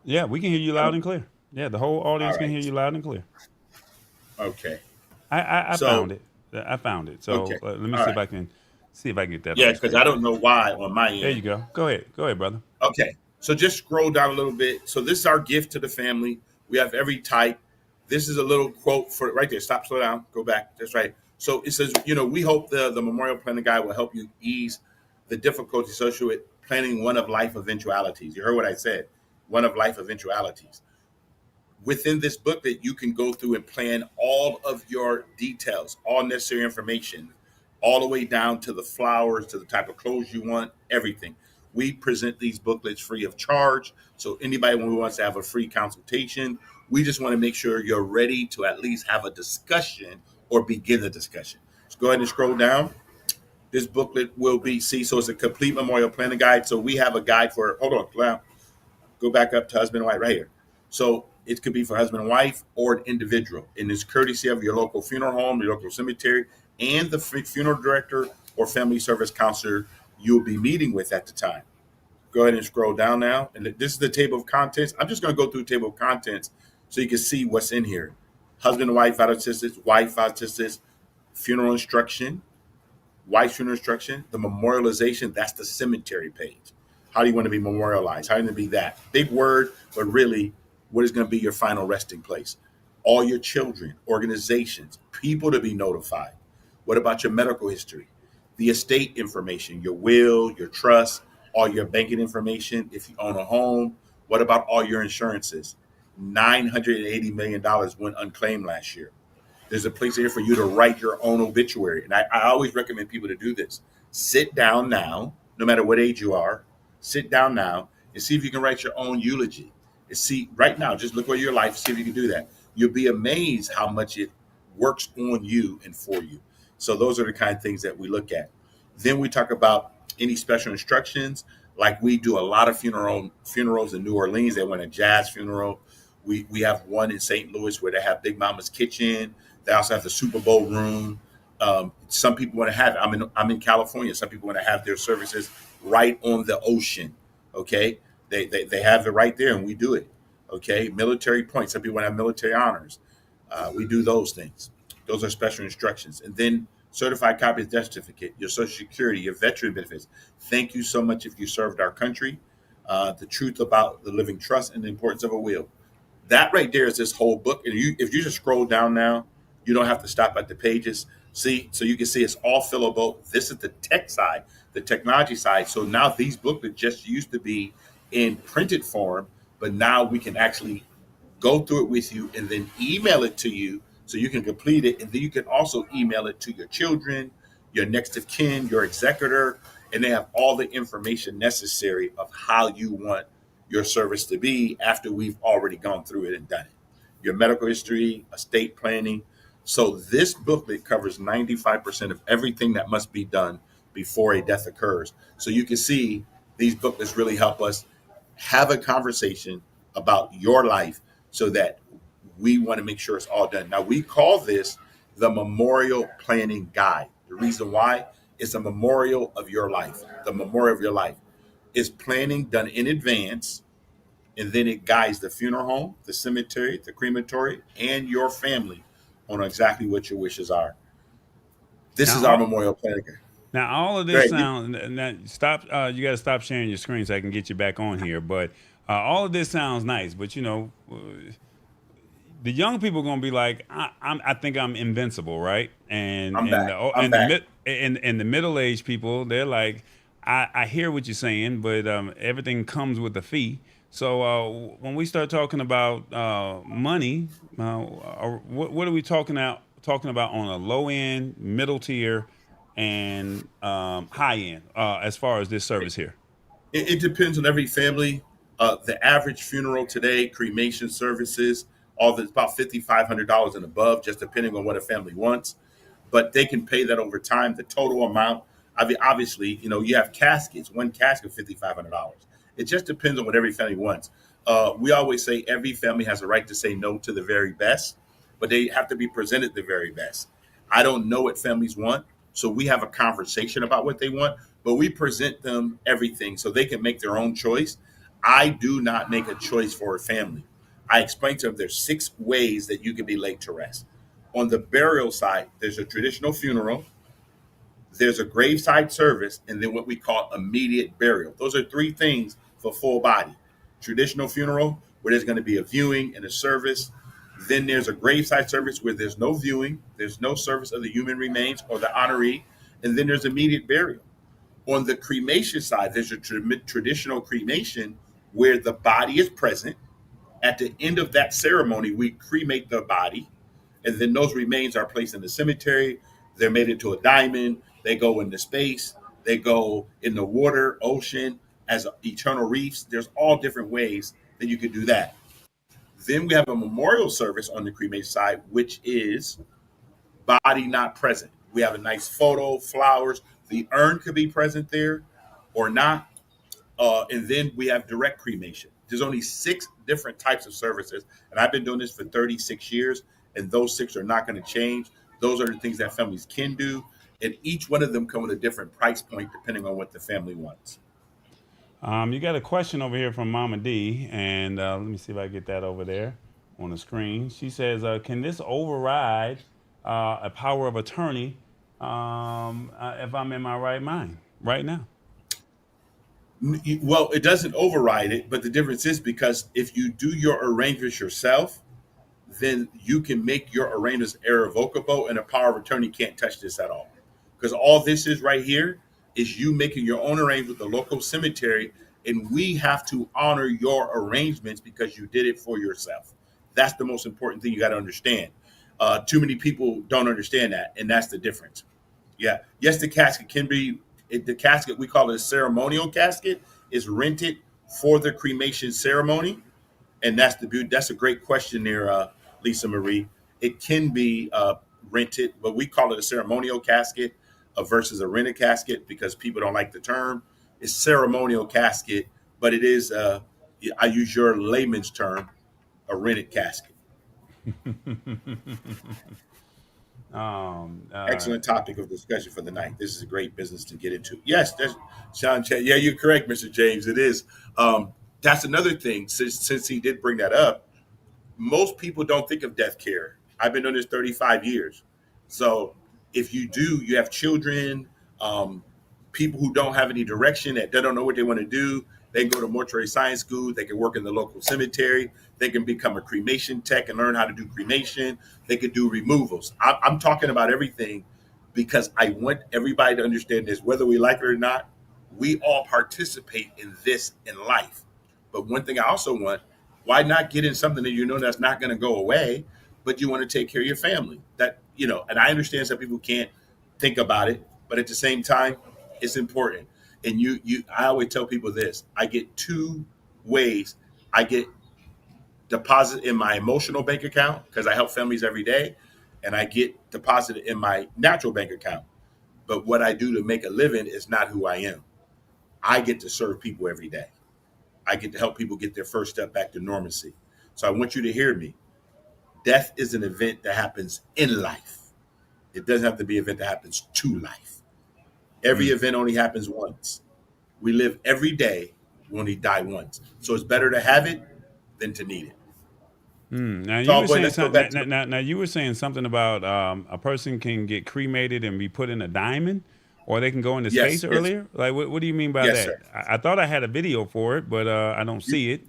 Yeah, we can hear you loud and clear. Yeah, the whole audience can hear you loud and clear. Okay. I found it. I found it. So let me see if I can get that. Yeah, because I don't know why on my end. There you go. Go ahead, brother. Okay. So just scroll down a little bit. So this is our gift to the family. We have every type. This is a little quote for right there. Stop, slow down, go back. That's right. So it says, we hope the memorial planning guide will help you ease the difficulty associated with planning one of life eventualities. You heard what I said, one of life eventualities. Within this booklet, you can go through and plan all of your details, all necessary information, all the way down to the flowers, to the type of clothes you want, everything. We present these booklets free of charge. So anybody who wants to have a free consultation, we just want to make sure you're ready to at least have a discussion or begin the discussion. So go ahead and scroll down. This booklet will be, so it's a complete memorial planning guide. So we have a guide for, hold on, go back up to husband and wife right here. So It could be for husband and wife or an individual. And it's courtesy of your local funeral home, your local cemetery, and the funeral director or family service counselor you'll be meeting with at the time. Go ahead and scroll down now. And this is the table of contents. I'm just going to go through the table of contents so you can see what's in here. Husband and wife vital statistics, wife vital statistics, funeral instruction, wife's funeral instruction, the memorialization, that's the cemetery page. How do you want to be memorialized? How do you want to be that? Big word, but really, what is going to be your final resting place? All your children, organizations, people to be notified. What about your medical history? The estate information, your will, your trust, all your banking information, if you own a home. What about all your insurances? $980 million went unclaimed last year. There's a place here for you to write your own obituary. And I always recommend people to do this. Sit down now, no matter what age you are, sit down now and see if you can write your own eulogy. And see right now, just look over your life, see if you can do that. You'll be amazed how much it works on you and for you. So those are the kind of things that we look at. Then we talk about any special instructions. Like we do a lot of funerals in New Orleans. They want a jazz funeral. We have one in St. Louis where they have Big Mama's Kitchen. They also have the Super Bowl room. Some people want to have it. I'm in California. Some people want to have their services right on the ocean. Okay, they have it right there, and we do it. Okay, military points. Some people want to have military honors. We do those things. Those are special instructions. And then certified copy of death certificate, your Social Security, your veteran benefits. Thank you so much if you served our country. The truth about the living trust and the importance of a will. That right there is this whole book. And if you just scroll down now, you don't have to stop at the pages. See, so you can see it's all fillable. This is the tech side, the technology side. So now these booklets just used to be in printed form, but now we can actually go through it with you and then email it to you so you can complete it. And then you can also email it to your children, your next of kin, your executor, and they have all the information necessary of how you want your service to be after we've already gone through it and done it. Your medical history, estate planning. So this booklet covers 95% of everything that must be done before a death occurs. So you can see these booklets really help us have a conversation about your life so that we want to make sure it's all done. Now, we call this the Memorial Planning Guide. The reason why it's a memorial of your life. The memorial of your life is planning done in advance, and then it guides the funeral home, the cemetery, the crematory, and your family on exactly what your wishes are. This is our memorial planning guide. Now, all of this sounds. Stop. You got to stop sharing your screen so I can get you back on here. But all of this sounds nice. But the young people are gonna be like, I think I'm invincible, right? And the middle-aged people, they're like, I hear what you're saying, but everything comes with a fee. So when we start talking about money, what are we talking about on a low end, middle tier, and high end as far as this service here? It depends on every family. The average funeral today, cremation services, all that's about $5,500 and above, just depending on what a family wants. But they can pay that over time. The total amount, obviously, you have caskets. One casket, $5,500. It just depends on what every family wants. We always say every family has a right to say no to the very best, but they have to be presented the very best. I don't know what families want, so we have a conversation about what they want, but we present them everything so they can make their own choice. I do not make a choice for a family. I explain to them there's 6 ways that you can be laid to rest. On the burial side, there's a traditional funeral, there's a graveside service, and then what we call immediate burial. Those are 3 things for full body. Traditional funeral, where there's going to be a viewing and a service. Then there's a graveside service where there's no viewing, there's no service of the human remains or the honoree, and then there's immediate burial. On the cremation side, there's a traditional cremation where the body is present. At the end of that ceremony, we cremate the body, and then those remains are placed in the cemetery. They're made into a diamond. They go into space. They go in the water, ocean, as eternal reefs. There's all different ways that you could do that. Then we have a memorial service on the cremation side, which is body not present. We have a nice photo, flowers. The urn could be present there or not. And then we have direct cremation. There's only 6 different types of services, and I've been doing this for 36 years, and those 6 are not going to change. Those are the things that families can do, and each one of them come with a different price point depending on what the family wants. You got a question over here from Mama D, and let me see if I get that over there on the screen. She says, "Can this override a power of attorney if I'm in my right mind right now?" Well, it doesn't override it, but the difference is because if you do your arrangements yourself, then you can make your arrangements irrevocable, and a power of attorney can't touch this at all. Because all this is right here is you making your own arrangement with the local cemetery, and we have to honor your arrangements because you did it for yourself. That's the most important thing you got to understand. Too many people don't understand that, and that's the difference. Yeah. Yes, the casket can be, the casket, we call it a ceremonial casket, is rented for the cremation ceremony. And that's the beauty. That's a great question there, Lisa Marie. It can be rented, but we call it a ceremonial casket versus a rented casket because people don't like the term. It's ceremonial casket, but it is, I use your layman's term, a rented casket. Excellent topic of discussion for the night. This is a great business to get into. Yes, that's Sean. Yeah, you're correct, Mr. James. It is. That's another thing. Since he did bring that up, most people don't think of death care. I've been doing this 35 years. So if you do, you have children, people who don't have any direction, that they don't know what they want to do. They can go to mortuary science school. They can work in the local cemetery. They can become a cremation tech and learn how to do cremation. They can do removals. I'm talking about everything because I want everybody to understand this, whether we like it or not. We all participate in this in life. But one thing I also want, why not get in something that you know that's not going to go away, but you want to take care of your family? That, and I understand some people can't think about it, but at the same time, it's important. And I always tell people this: I get 2 ways. I get deposit in my emotional bank account because I help families every day, and I get deposited in my natural bank account. But what I do to make a living is not who I am. I get to serve people every day. I get to help people get their first step back to normalcy. So I want you to hear me. Death is an event that happens in life. It doesn't have to be an event that happens to life. Every event only happens once. We live every day. We only die once. So it's better to have it than to need it. Now you were saying something. Now you were saying something about a person can get cremated and be put in a diamond, or they can go into space earlier. Like, what do you mean by that? Sir. I thought I had a video for it, but I don't see it.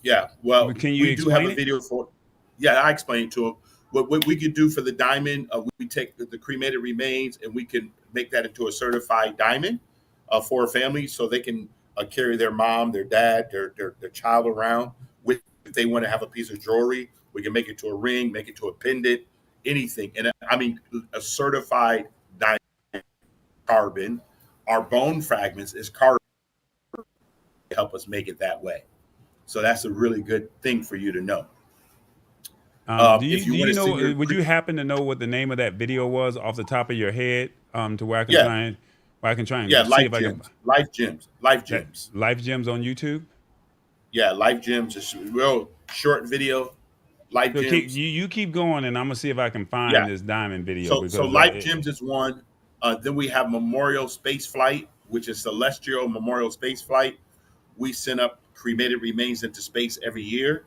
Yeah. Well, can you we do have a video for it. Yeah, I explained to him what we could do for the diamond. We take the cremated remains and we can make that into a certified diamond for a family, so they can carry their mom, their dad, their child around with. If they want to have a piece of jewelry, we can make it to a ring, make it to a pendant, anything. And I mean, a certified diamond carbon. Our bone fragments is carbon to help us make it that way. So that's a really good thing for you to know. Do you know? Would you happen to know what the name of that video was off the top of your head? To where I can try and see if I can. Life Gems. Life Gems on YouTube. Yeah, Life Gems is a real short video. Life Gems. You keep going, and I'm gonna see if I can find this diamond video. So Life Gems is one. Then we have Memorial Space Flight, which is Celestial Memorial Space Flight. We send up cremated remains into space every year,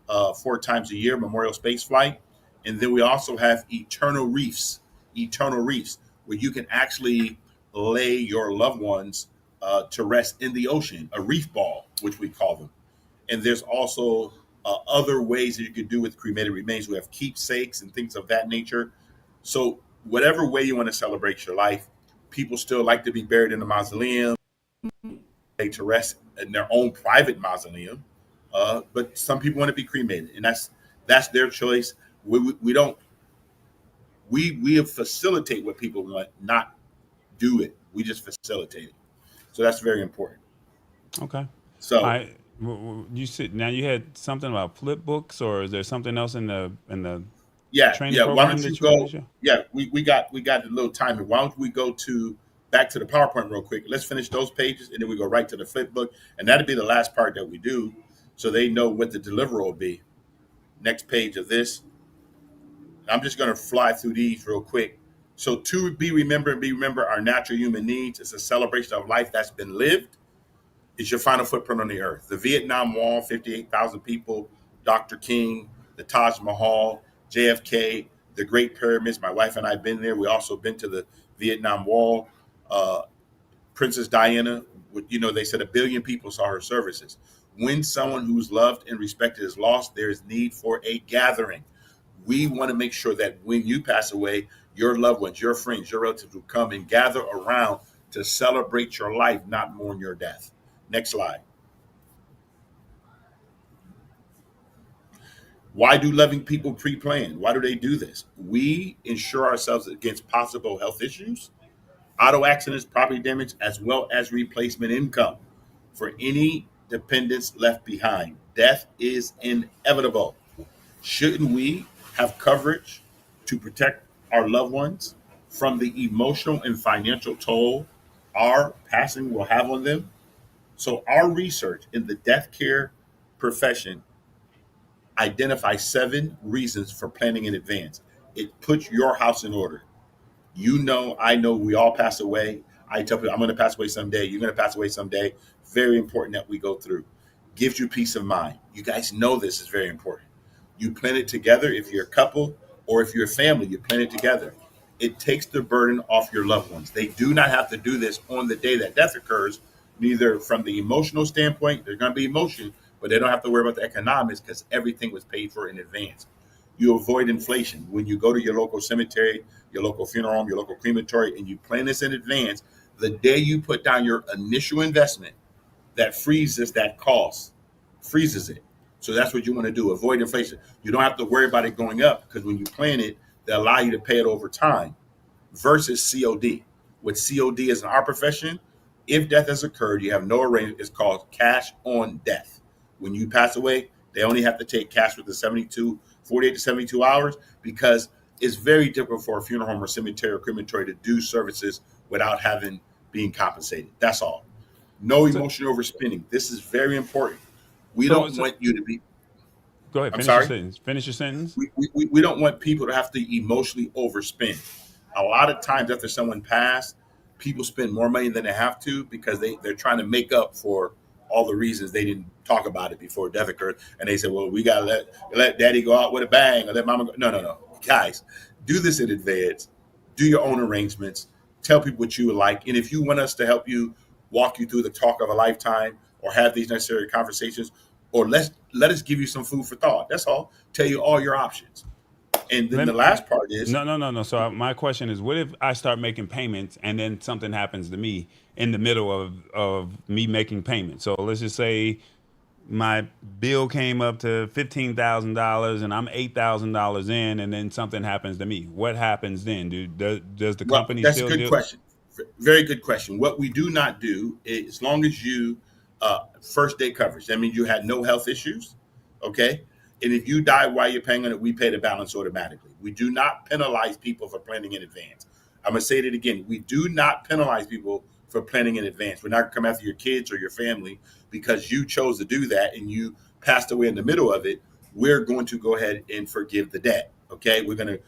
4 times a year, Memorial Space Flight. And then we also have Eternal Reefs, where you can actually lay your loved ones to rest in the ocean, a reef ball, which we call them. And there's also other ways that you could do with cremated remains. We have keepsakes and things of that nature. So whatever way you want to celebrate your life, people still like to be buried in a mausoleum, to rest in their own private mausoleum. But some people want to be cremated, and that's their choice. We don't facilitate what people want, not do it. We just facilitate it. So that's very important. Okay. So you said now you had something about flip books, or is there something else in the training program? Why don't you go? Yeah, we got a little time here. Why don't we go back to the PowerPoint real quick. Let's finish those pages, and then we go right to the flip book. And that'll be the last part that we do, so they know what the deliverable will be. Next page of this. I'm just going to fly through these real quick. So to be remember our natural human needs is a celebration of life that's been lived. It's your final footprint on the earth. The Vietnam Wall, 58,000 people, Dr. King, the Taj Mahal, JFK, the Great Pyramids. My wife and I have been there. We also been to the Vietnam Wall. Princess Diana, they said 1 billion people saw her services. When someone who's loved and respected is lost, there is need for a gathering. We want to make sure that when you pass away, your loved ones, your friends, your relatives will come and gather around to celebrate your life, not mourn your death. Next slide. Why do loving people pre-plan? Why do they do this? We insure ourselves against possible health issues, auto accidents, property damage, as well as replacement income for any dependents left behind. Death is inevitable. Shouldn't we have coverage to protect our loved ones from the emotional and financial toll our passing will have on them? So our research in the death care profession identifies 7 reasons for planning in advance. It puts your house in order. I know we all pass away. I tell people I'm going to pass away someday. You're going to pass away someday. Very important that we go through. Gives you peace of mind. You guys know this is very important. You plan it together. If you're a couple or if you're a family, you plan it together. It takes the burden off your loved ones. They do not have to do this on the day that death occurs, neither from the emotional standpoint. There's going to be emotion, but they don't have to worry about the economics because everything was paid for in advance. You avoid inflation. When you go to your local cemetery, your local funeral home, your local crematory, and you plan this in advance, the day you put down your initial investment, that freezes that cost, freezes it. So that's what you want to do. Avoid inflation. You don't have to worry about it going up because when you plan it, they allow you to pay it over time versus COD. What COD is in our profession, if death has occurred, you have no arrangement. It's called cash on death. When you pass away, they only have to take cash with the 48 to 72 hours because it's very difficult for a funeral home or cemetery or crematory to do services without being compensated. That's all. No emotional overspending. This is very important. We don't want you to be. Go ahead. Finish your sentence. We don't want people to have to emotionally overspend. A lot of times after someone passed, people spend more money than they have to because they're trying to make up for all the reasons they didn't talk about it before death occurred. And they said, well, we got to let daddy go out with a bang or let mama go. No. Guys, do this in advance. Do your own arrangements. Tell people what you would like. And if you want us to help you walk you through the talk of a lifetime or have these necessary conversations, or let us give you some food for thought. That's all. Tell you all your options. And then the last part is no. So my question is, what if I start making payments and then something happens to me in the middle of me making payments? So let's just say my bill came up to $15,000 and I'm $8,000 in, and then something happens to me. What happens then? Does the company still? That's a good question. Very good question. What we do not do is, as long as you first day coverage, that means you had no health issues, okay? And if you die while you're paying on it, we pay the balance automatically. We do not penalize people for planning in advance. I'm going to say it again. We do not penalize people for planning in advance. We're not going to come after your kids or your family because you chose to do that and you passed away in the middle of it. We're going to go ahead and forgive the debt, okay? We're going to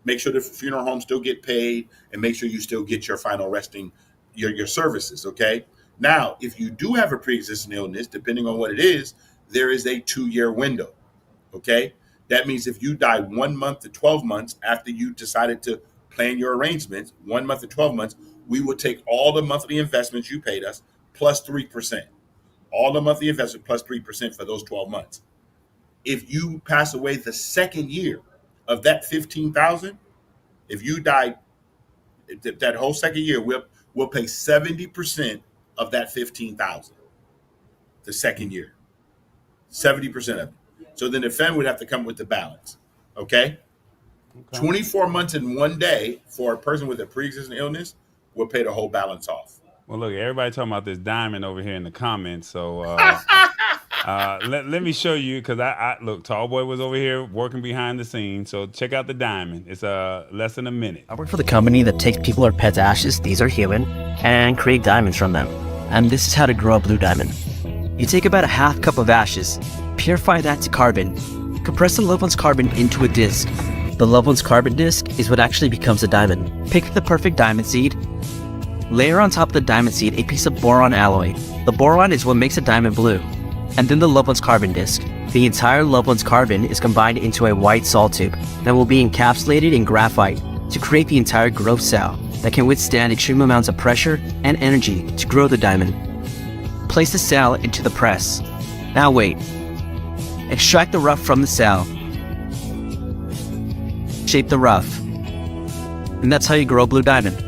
make sure the funeral homes still get paid and make sure you still get your final resting, your services, okay? Now, if you do have a pre-existing illness, depending on what it is, there is a 2-year window, okay? That means if you die 1 month to 12 months after you decided to plan your arrangements, 1 month to 12 months, we will take all the monthly investments you paid us plus 3%. All the monthly investment plus 3% for those 12 months. If you pass away the second year of that 15,000, if you died that whole second year, we'll pay 70% of that 15,000 the second year, 70% of it. So then the family would have to come with the balance. Okay. 24 months and 1 day for a person with a pre-existing illness will pay the whole balance off. Well, look, everybody talking about this diamond over here in the comments. So Let me show you, because I look, Tallboy was over here working behind the scenes. So check out the diamond. It's less than a minute. I work for the company that takes people or pets' ashes, these are human, and create diamonds from them. And this is how to grow a blue diamond. You take about a half cup of ashes, purify that to carbon, compress the loved one's carbon into a disc. The loved one's carbon disc is what actually becomes a diamond. Pick the perfect diamond seed. Layer on top of the diamond seed a piece of boron alloy. The boron is what makes a diamond blue. And then the loved one's carbon disc. The entire loved one's carbon is combined into a white salt tube that will be encapsulated in graphite to create the entire growth cell that can withstand extreme amounts of pressure and energy to grow the diamond. Place the cell into the press. Now wait. Extract the rough from the cell. Shape the rough. And that's how you grow a blue diamond.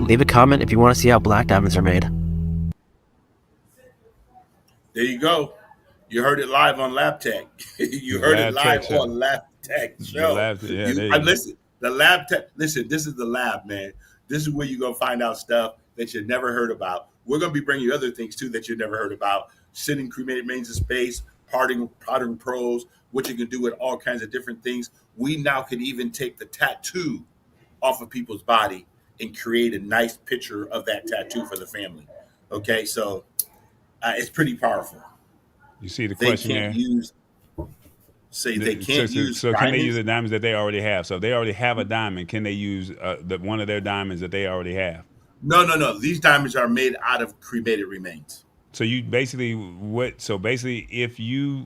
Leave a comment if you want to see how black diamonds are made. There you go. You heard it live on Lab Tech. You heard it live on Lab Tech show. Listen, the Lab Tech. Listen, this is the lab, man. This is where you're gonna find out stuff that you never heard about. We're gonna be bringing you other things too that you never heard about. Sending cremated remains in space, parting pros, what you can do with all kinds of different things. We now can even take the tattoo off of people's body and create a nice picture of that tattoo for the family. Okay, so it's pretty powerful. You see the question there? They can't use. So can they use the diamonds that they already have? So if they already have a diamond, can they use one of their diamonds that they already have? No. These diamonds are made out of cremated remains. So you basically if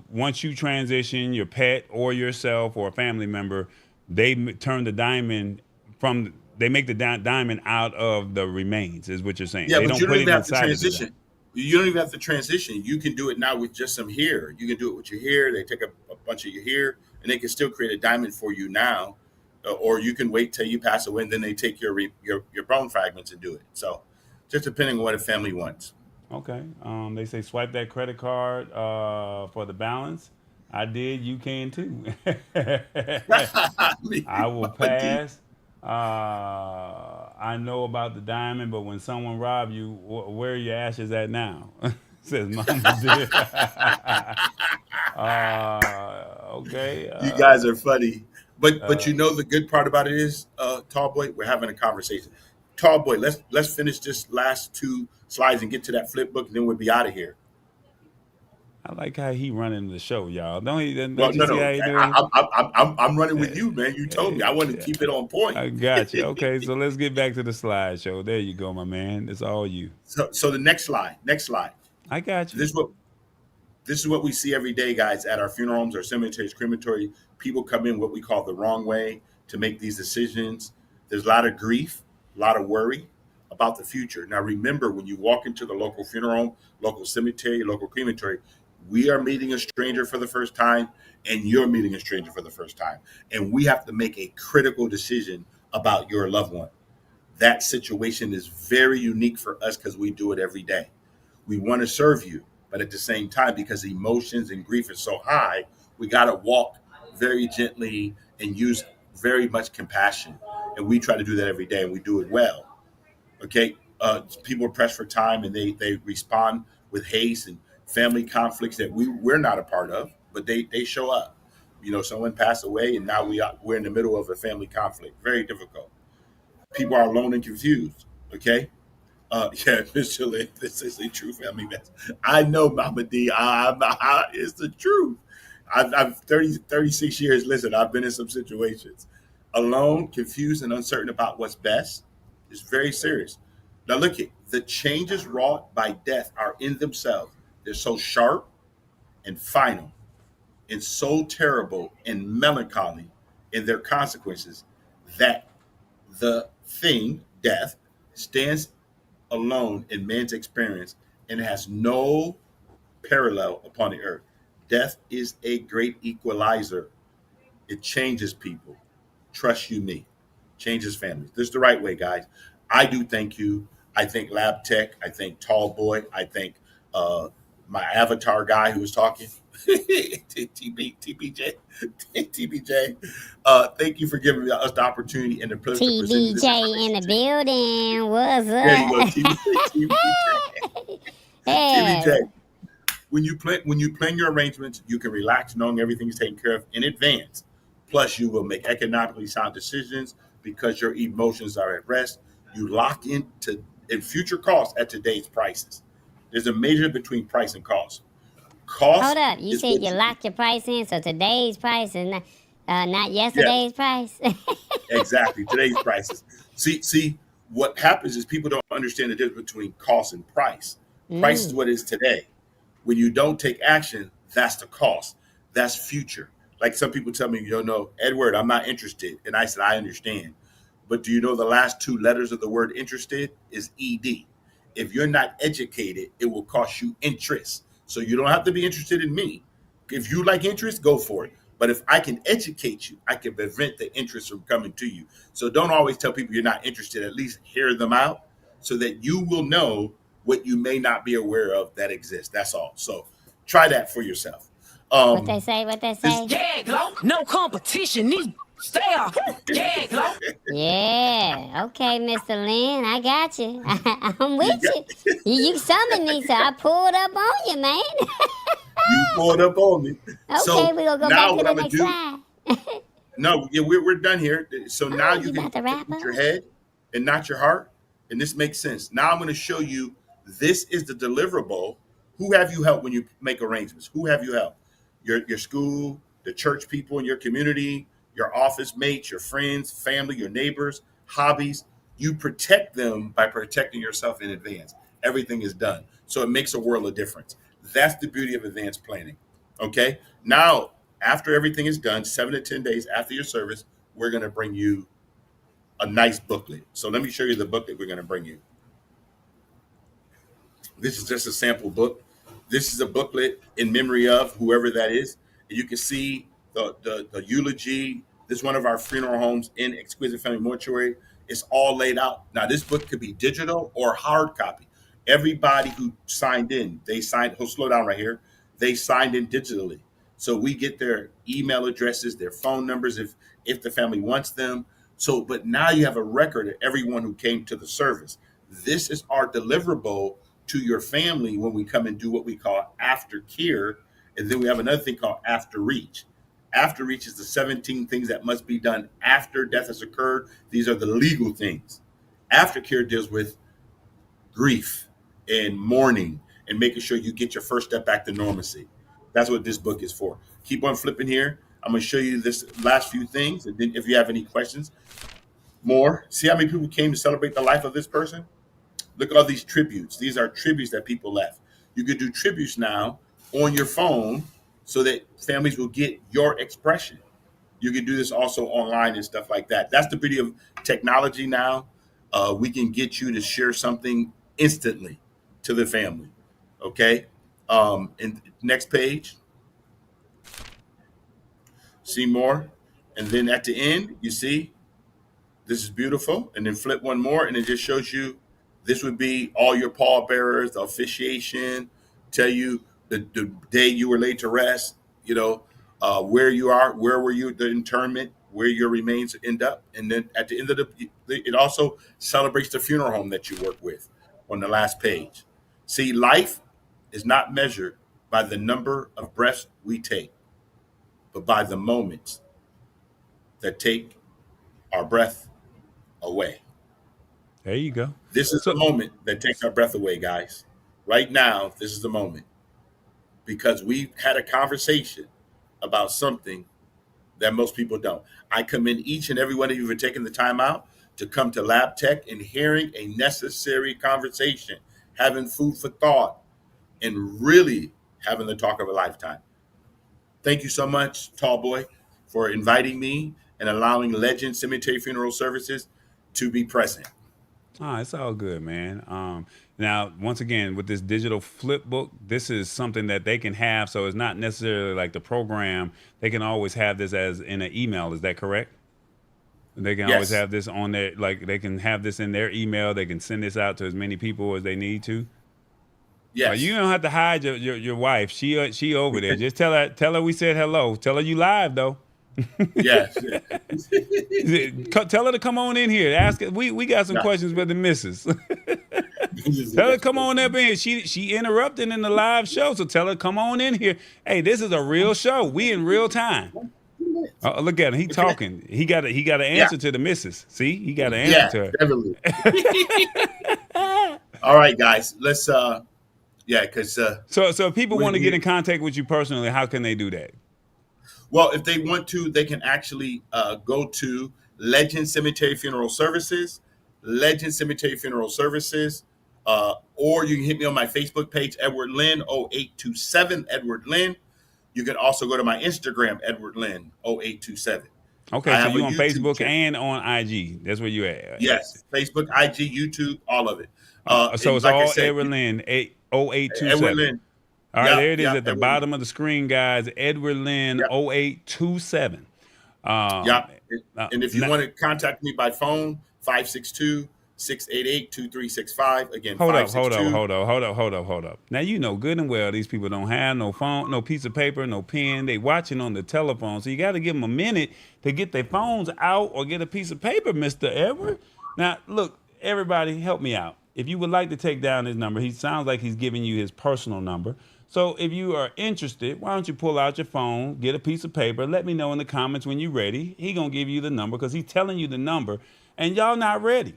once you transition your pet or yourself or a family member, they turn the diamond they make the diamond out of the remains, is what you're saying. Yeah, they but don't you don't put even it have to inside transition. You don't even have to transition. You can do it now with just some hair. You can do it with your hair. They take a bunch of your hair, and they can still create a diamond for you now. Or you can wait till you pass away, and then they take your bone fragments and do it. So just depending on what a family wants. Okay. They say swipe that credit card for the balance. I did. You can too. I will pass. I know about the diamond, but when someone robbed you, where are your ashes at now? Says Mama did. Okay. You guys are funny. But you know the good part about it is, Tallboy, we're having a conversation. Tallboy, let's finish this last two slides and get to that flip book, and then we'll be out of here. I like how he running the show, y'all. Don't you see No. how he doing? I'm running with you, man. You told me I wanted to keep it on point. I got you. Okay, so let's get back to the slideshow. There you go, my man. It's all you. So the next slide. I got you. This is what we see every day, guys, at our funeral homes, our cemeteries, crematory. People come in what we call the wrong way to make these decisions. There's a lot of grief, a lot of worry about the future. Now, remember, when you walk into the local funeral home, local cemetery, local crematory, we are meeting a stranger for the first time, and you're meeting a stranger for the first time. And we have to make a critical decision about your loved one. That situation is very unique for us because we do it every day. We want to serve you, but at the same time, because emotions and grief is so high, we got to walk very gently and use very much compassion. And we try to do that every day, and we do it well. Okay. People are pressed for time, and they respond with haste and family conflicts that we're not a part of, but they show up. You know, someone passed away, and now we're in the middle of a family conflict. Very difficult. People are alone and confused. Okay. Mr. Lynn, this is a true family mess. I know, Mama D. It's the truth. I've 36 years. Listen, I've been in some situations. Alone, confused, and uncertain about what's best. It's very serious. Now look at the changes wrought by death are in themselves. They're so sharp and final and so terrible and melancholy in their consequences that the thing, death, stands alone in man's experience and has no parallel upon the earth. Death is a great equalizer. It changes people. Trust you me. Changes families. This is the right way, guys. I do thank you. I thank Lab Tech. I thank Tallboy. I thank my avatar guy who was talking, TBJ. Thank you for giving us the opportunity and the privilege to present this TBJ in the building. What's up? There you go, TBJ. Hey. TBJ. when you plan your arrangements, you can relax knowing everything is taken care of in advance. Plus, you will make economically sound decisions because your emotions are at rest. You lock in future costs at today's prices. There's a measure between price and cost. Hold Cost up. You is said what you locked your price in, so today's price is not yes, yesterday's price. exactly. Today's prices. See, what happens is people don't understand the difference between cost and price. Price is what is today. When you don't take action, that's the cost. That's future. Like some people tell me, Edward, I'm not interested. And I said, I understand. But do you know the last two letters of the word interested is ED? If you're not educated, it will cost you interest. So you don't have to be interested in me. If you like interest, go for it. But if I can educate you, I can prevent the interest from coming to you. So don't always tell people you're not interested. At least hear them out so that you will know what you may not be aware of that exists. That's all. So try that for yourself. What they say? Yeah, Glow. No competition. These stay off. Yeah, Glow. Yeah. Okay, Mr. Lynn, I got you. I'm with you. You summoned me, so I pulled up on you, man. You pulled up on me. Okay, So we're going to go now back to what the I'm gonna next do? slide. No, yeah, we're done here. So now you you can about to wrap put up? your head and not your heart, and this makes sense. Now I'm going to show you. This is the deliverable. Who have you helped when you make arrangements? Who have you helped? Your school, the church people in your community, your office mates, your friends, family, your neighbors, hobbies. You protect them by protecting yourself in advance. Everything is done. So it makes a world of difference. That's the beauty of advanced planning. Okay. Now, after everything is done, 7 to 10 days after your service, we're going to bring you a nice booklet. So let me show you the booklet we're going to bring you. This is just a sample book. This is a booklet in memory of whoever that is. And you can see the eulogy. This is one of our funeral homes in Exquisite Family Mortuary. It's all laid out. Now, this book could be digital or hard copy. Everybody who signed in, slow down right here. They signed in digitally. So we get their email addresses, their phone numbers if the family wants them. So, but now you have a record of everyone who came to the service. This is our deliverable to your family when we come and do what we call aftercare. And then we have another thing called after reach. After reach is the 17 things that must be done after death has occurred. These are the legal things. Aftercare deals with grief and mourning and making sure you get your first step back to normalcy. That's what this book is for. Keep on flipping here. I'm going to show you this last few things. And then if you have any questions, more. See how many people came to celebrate the life of this person? Look at all these tributes. These are tributes that people left. You can do tributes now on your phone so that families will get your expression. You can do this also online and stuff like that. That's the beauty of technology now. We can get you to share something instantly to the family. Okay. And next page. See more. And then at the end, you see, this is beautiful. And then flip one more and it just shows you this would be all your pallbearers, the officiation, tell you the day you were laid to rest, where you are, where were you at the interment, where your remains end up. And then at the end of it also celebrates the funeral home that you work with on the last page. See, life is not measured by the number of breaths we take, but by the moments that take our breath away. There you go. This is the moment that takes our breath away, guys. Right now, this is the moment. Because we've had a conversation about something that most people don't. I commend each and every one of you for taking the time out to come to Lab Tech and hearing a necessary conversation, having food for thought, and really having the talk of a lifetime. Thank you so much, Tallboy, for inviting me and allowing Legends Cemetery Funeral Services to be present. Oh, it's all good, man. Now, once again, with this digital flip book, this is something that they can have. So it's not necessarily like the program. They can always have this as in an email. Is that correct? They can always have this on their, like they can have this in their email. They can send this out to as many people as they need to. Yes. You don't have to hide your wife. She over there. Just tell her we said hello. Tell her you live though. Yes. Tell her to come on in here. Ask her. We got some questions for the missus. Tell her come on up in. She interrupted in the live show, so tell her come on in here. Hey, this is a real show. We in real time. Look at him. He talking. He got an answer to the missus. See, he got an answer to her. Definitely. All right, guys. Let's because so if people want to get in contact with you personally, how can they do that? Well, if they want to, they can actually go to Legends Cemetery Funeral Services, Legends Cemetery Funeral Services, or you can hit me on my Facebook page, Edward Lynn 0827 Edward Lynn. You can also go to my Instagram, Edward Lynn 0827. Okay, so you on Facebook and on IG. That's where you at. Yes, Facebook, IG, YouTube, all of it. So it's like all Edward Lynn 0827. Edward Lynn. All right, there it is at the bottom of the screen, guys. Edward Lynn 0827. And if you want to contact me by phone, 562-688-2365. Again, hold up. Now you know good and well these people don't have no phone, no piece of paper, no pen. They watching on the telephone, so you got to give them a minute to get their phones out or get a piece of paper, Mr. Edward. Now look, everybody, help me out. If you would like to take down his number, he sounds like he's giving you his personal number. So if you are interested, why don't you pull out your phone, get a piece of paper, let me know in the comments when you're ready. He gonna give you the number because he's telling you the number, and y'all not ready.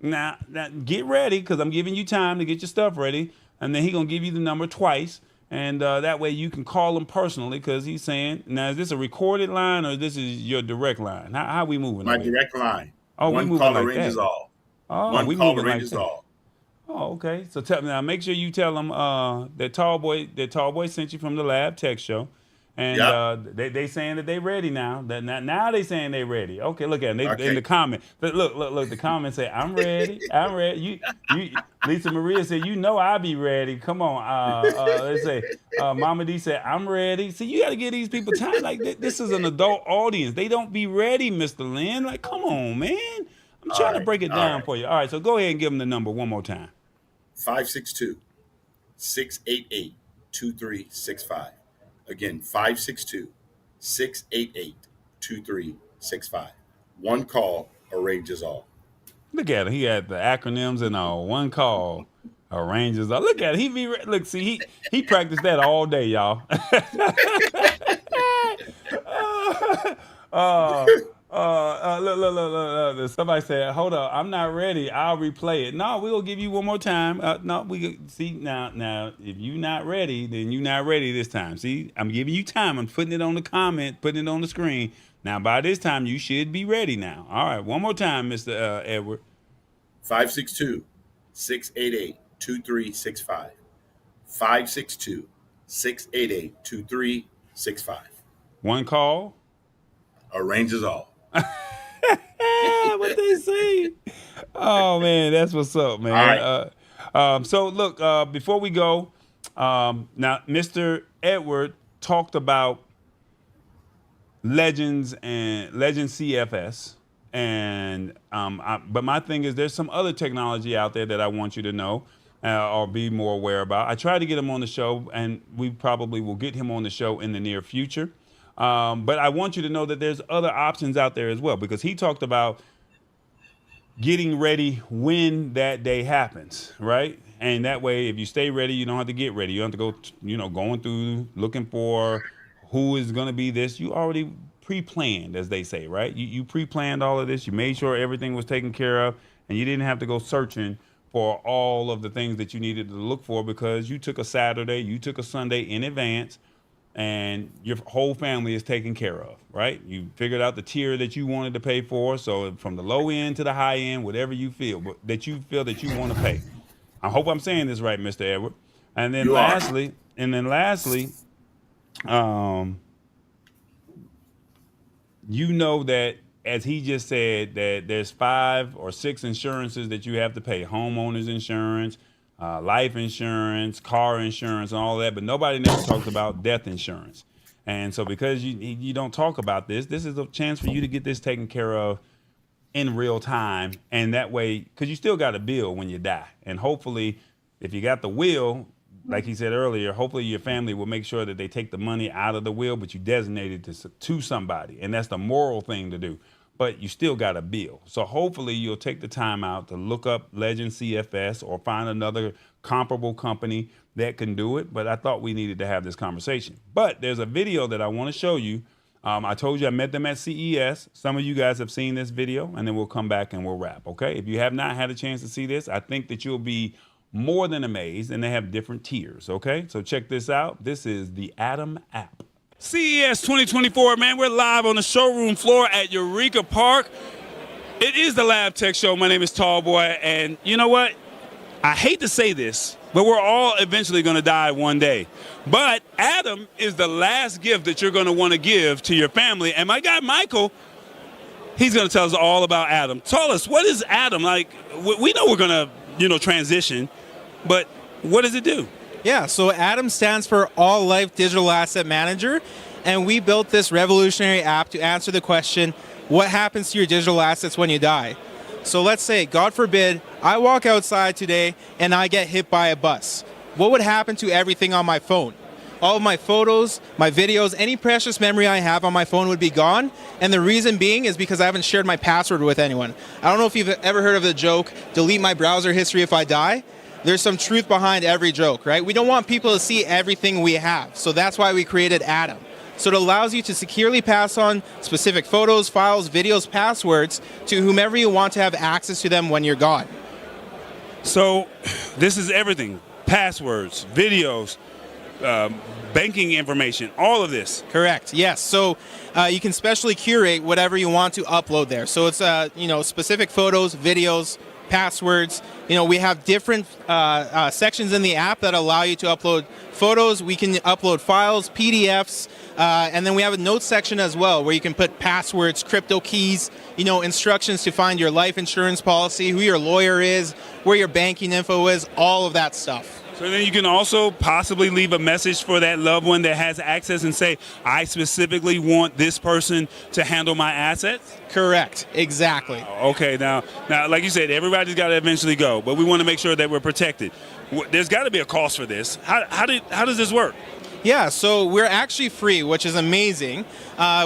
Now get ready because I'm giving you time to get your stuff ready, and then he gonna give you the number twice, and that way you can call him personally because he's saying, now is this a recorded line or this is your direct line? How we moving? My direct line. Oh, one we moving call like arranges that. all. Oh, one we call moving arranges like that. all. Oh, okay. So now make sure you tell them that Tall Boy sent you from the Lab Tech Show, and they saying that they ready now. Now they saying they ready. Okay, look at them. They in the comment. Look. The comment say I'm ready. I'm ready. You Lisa Maria said I be ready. Come on. They say Mama D said I'm ready. See, you got to give these people time. Like this is an adult audience. They don't be ready, Mr. Lynn. Like come on, man. I'm trying to break it down for you. All right, so go ahead and give them the number one more time. 562-688-2365. Again, 562-688-2365. One call arranges all. Look at him. He had the acronyms and all. One call arranges all. Look at him. Look, see, he practiced that all day, y'all. Look. Somebody said, hold up, I'm not ready. I'll replay it. No, we'll give you one more time. See, now, if you're not ready, then you're not ready this time. See, I'm giving you time. I'm putting it on the comment, putting it on the screen. Now, by this time, you should be ready now. All right, one more time, Mr. Edward. 562-688-2365. 562-688-2365. One call arranges all. What they say? Oh man, that's what's up, man. All right. So look, before we go, now Mr. Edward talked about Legends CFS, and but my thing is there's some other technology out there that I want you to know or be more aware about. I tried to get him on the show, and we probably will get him on the show in the near future. But I want you to know that there's other options out there as well, because he talked about getting ready when that day happens, right? And that way, if you stay ready, you don't have to get ready. You don't have to go, going through looking for who is going to be this. You already pre-planned, as they say, right? You pre-planned all of this. You made sure everything was taken care of, and you didn't have to go searching for all of the things that you needed to look for because you took a Saturday, you took a Sunday in advance, and your whole family is taken care of, right? You figured out the tier that you wanted to pay for. So from the low end to the high end, whatever you feel, but that you want to pay. I hope I'm saying this right, Mr. Edward. And then lastly, that as he just said, that there's 5 or 6 insurances that you have to pay: homeowners insurance, life insurance, car insurance, and all that, but nobody never talks about death insurance. And so because you don't talk about this is a chance for you to get this taken care of in real time. And that way, because you still got a bill when you die. And hopefully, if you got the will, like he said earlier, hopefully your family will make sure that they take the money out of the will, but you designate it to somebody. And that's the moral thing to do. but you still got a bill. So hopefully you'll take the time out to look up Legends CFS or find another comparable company that can do it. But I thought we needed to have this conversation. But there's a video that I want to show you. I told you I met them at CES. Some of you guys have seen this video, and then we'll come back and we'll wrap, okay? If you have not had a chance to see this, I think that you'll be more than amazed, and they have different tiers, okay? So check this out. This is the Atom app. CES 2024, man, we're live on the showroom floor at Eureka Park. It is the Lab Tech Show. My name is Tallboy, and you know what? I hate to say this, but we're all eventually going to die one day. But Atom is the last gift that you're going to want to give to your family. And my guy, Michael, he's going to tell us all about Atom. Tell us, what is Atom? Like, we know we're going to, transition, but what does it do? Yeah, so Atom stands for All Life Digital Asset Manager. And we built this revolutionary app to answer the question, what happens to your digital assets when you die? So let's say, God forbid, I walk outside today and I get hit by a bus. What would happen to everything on my phone? All of my photos, my videos, any precious memory I have on my phone would be gone. And the reason being is because I haven't shared my password with anyone. I don't know if you've ever heard of the joke, delete my browser history if I die. There's some truth behind every joke, right? We don't want people to see everything we have. So that's why we created Atom. So it allows you to securely pass on specific photos, files, videos, passwords to whomever you want to have access to them when you're gone. So this is everything. Passwords, videos, banking information, all of this. Correct, yes. So you can specially curate whatever you want to upload there. So it's specific photos, videos, passwords. We have different sections in the app that allow you to upload photos. We can upload files, PDFs, and then we have a notes section as well where you can put passwords, crypto keys, instructions to find your life insurance policy, who your lawyer is, where your banking info is, all of that stuff. So then you can also possibly leave a message for that loved one that has access and say, I specifically want this person to handle my assets? Correct. Exactly. Okay. Now, like you said, everybody's got to eventually go, but we want to make sure that we're protected. There's got to be a cost for this. How does this work? Yeah, so we're actually free, which is amazing.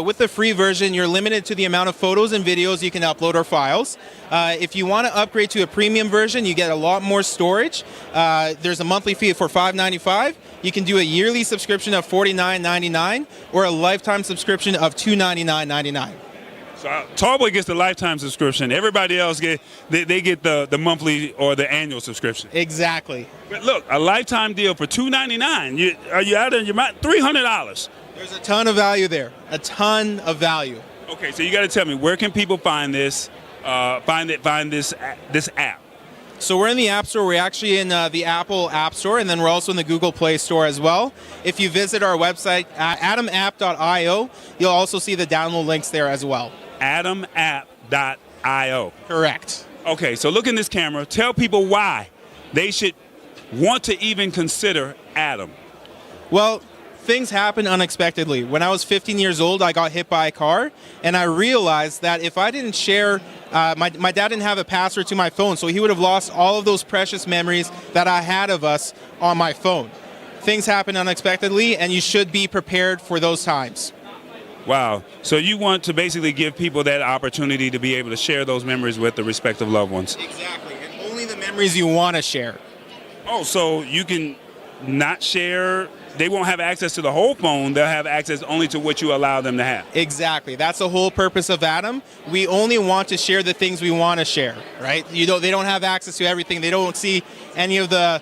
With the free version, you're limited to the amount of photos and videos you can upload or files. If you want to upgrade to a premium version, you get a lot more storage. There's a monthly fee for $5.95. You can do a yearly subscription of $49.99 or a lifetime subscription of $299.99. So Tallboy gets the lifetime subscription. Everybody else get the monthly or the annual subscription. Exactly. But look, a lifetime deal for $299. Are you out of your mind? $300. There's a ton of value there. A ton of value. Okay, so you got to tell me, where can people find this? Find this app. So we're in the App Store. We're actually in the Apple App Store, and then we're also in the Google Play Store as well. If you visit our website, atomapp.io, you'll also see the download links there as well. Atomapp.io. Correct. Okay, so look in this camera. Tell people why they should want to even consider Atom. Well, things happen unexpectedly. When I was 15 years old, I got hit by a car, and I realized that if I didn't share, my dad didn't have a password to my phone, so he would have lost all of those precious memories that I had of us on my phone. Things happen unexpectedly, and you should be prepared for those times. Wow. So you want to basically give people that opportunity to be able to share those memories with the respective loved ones. Exactly, and only the memories you want to share. Oh, so you can not share. They won't have access to the whole phone. They'll have access only to what you allow them to have. Exactly. That's the whole purpose of Atom. We only want to share the things we want to share, right? They don't have access to everything. They don't see any of the